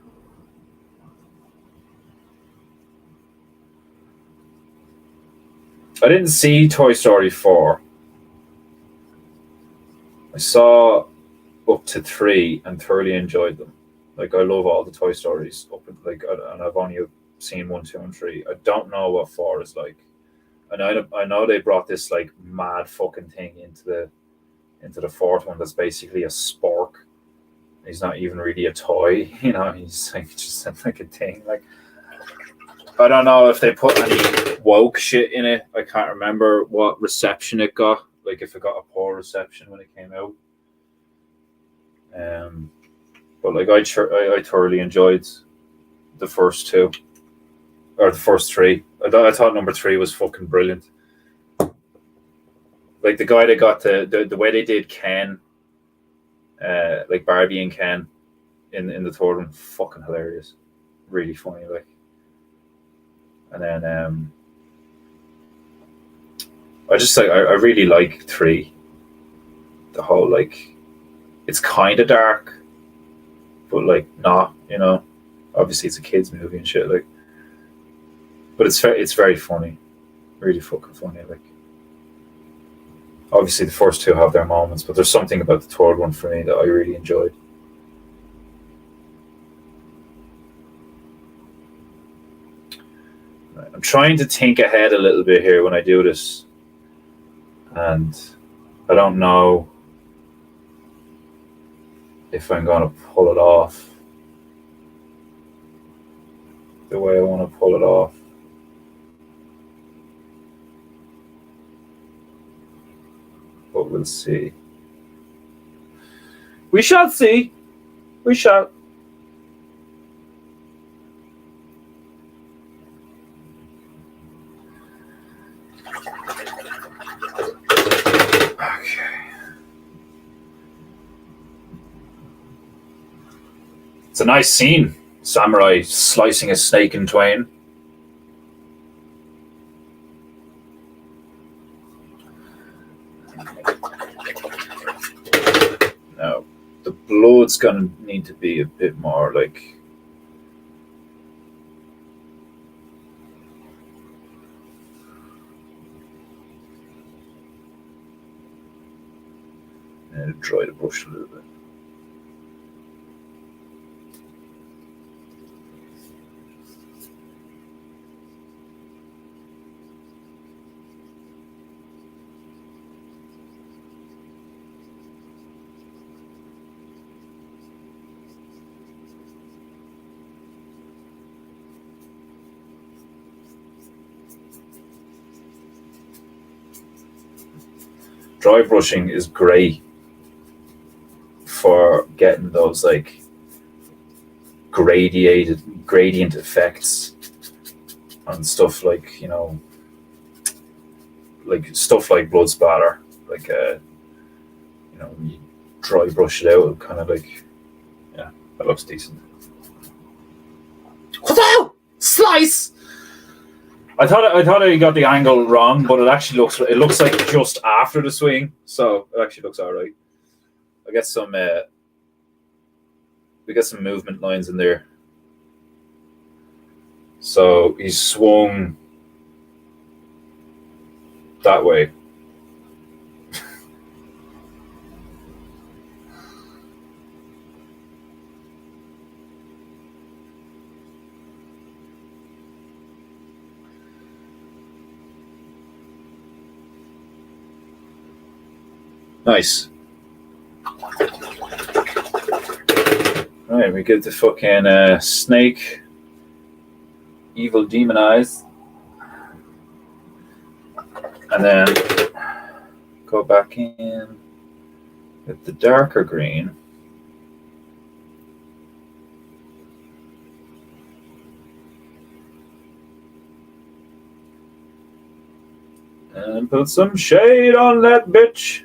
I didn't see Toy Story 4. I saw up to 3 and thoroughly enjoyed them. Like, I love all the Toy Stories and I've only seen 1, 2, and 3. I don't know what 4 is like. And I know they brought this like mad fucking thing into the fourth one that's basically a spork. He's not even really a toy, he's like just like a thing. Like, I don't know if they put any woke shit in it. I can't remember what reception it got. Like if it got a poor reception when it came out. But like I thoroughly enjoyed the first 2 or the first 3. I thought number 3 was fucking brilliant. Like the guy that got the way they did Ken, like Barbie and Ken, in the third one, fucking hilarious, really funny. Like, and then I really like 3. The whole like, it's kind of dark, but like not, obviously it's a kids movie and shit, like, but it's very funny, really fucking funny. Like, obviously the first 2 have their moments, but there's something about the third one for me that I really enjoyed. I'm trying to think ahead a little bit here when I do this, and I don't know if I'm going to pull it off the way I want to pull it off. but we'll see. We shall see. We shall. Okay. It's a nice scene. Samurai slicing a snake in twain. Now, the blood's gonna need to be a bit more like. And dry the brush a little bit. Dry brushing is great for getting those like gradient effects on stuff like, you know, like stuff like blood spatter, like you know, when you dry brush it out, kind of like, yeah, that looks decent. Whoa! Slice. I thought I got the angle wrong, but it looks like just after the swing, so it actually looks all right. I get some we got some movement lines in there. So he swung that way. Nice. Alright, we get the fucking snake. Evil demon eyes. And then go back in with the darker green. And put some shade on that bitch.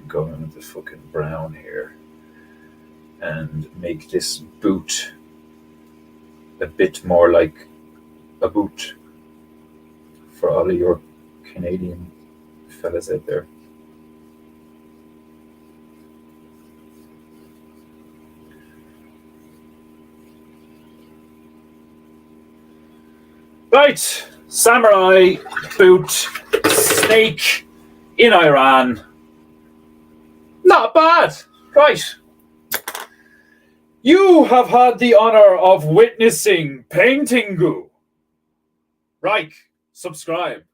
Go in with the fucking brown here and make this boot a bit more like a boot for all of your Canadian fellas out there. Right, samurai boot snake in Iran. Not bad. Right. You have had the honor of witnessing Peinteingu. Like, subscribe.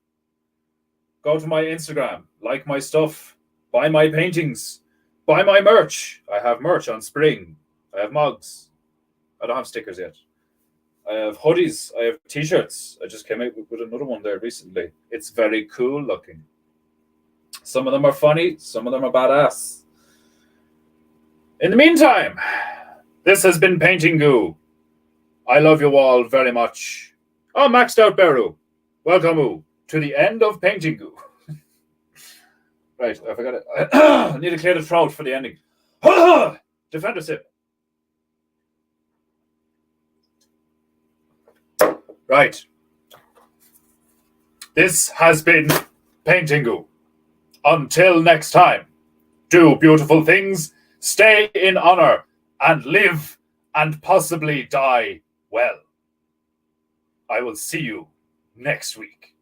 Go to my Instagram. Like my stuff. Buy my paintings. Buy my merch. I have merch on spring. I have mugs. I don't have stickers yet. I have hoodies. I have t-shirts. I just came out with another one there recently. It's very cool looking. Some of them are funny. Some of them are badass. In the meantime, this has been Peinteingu. I love you all very much. Oh, Maxed Out Beru. Welcome to the end of Peinteingu. Right, I forgot it. I need to clear the throat for the ending. Defender sip. Right. This has been Peinteingu. Until next time, do beautiful things, stay in honor, and live and possibly die well. I will see you next week.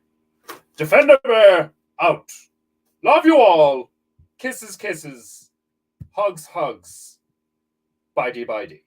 Defender Bear out. Love you all. Kisses, kisses. Hugs, hugs. Bye-dee, bye-dee.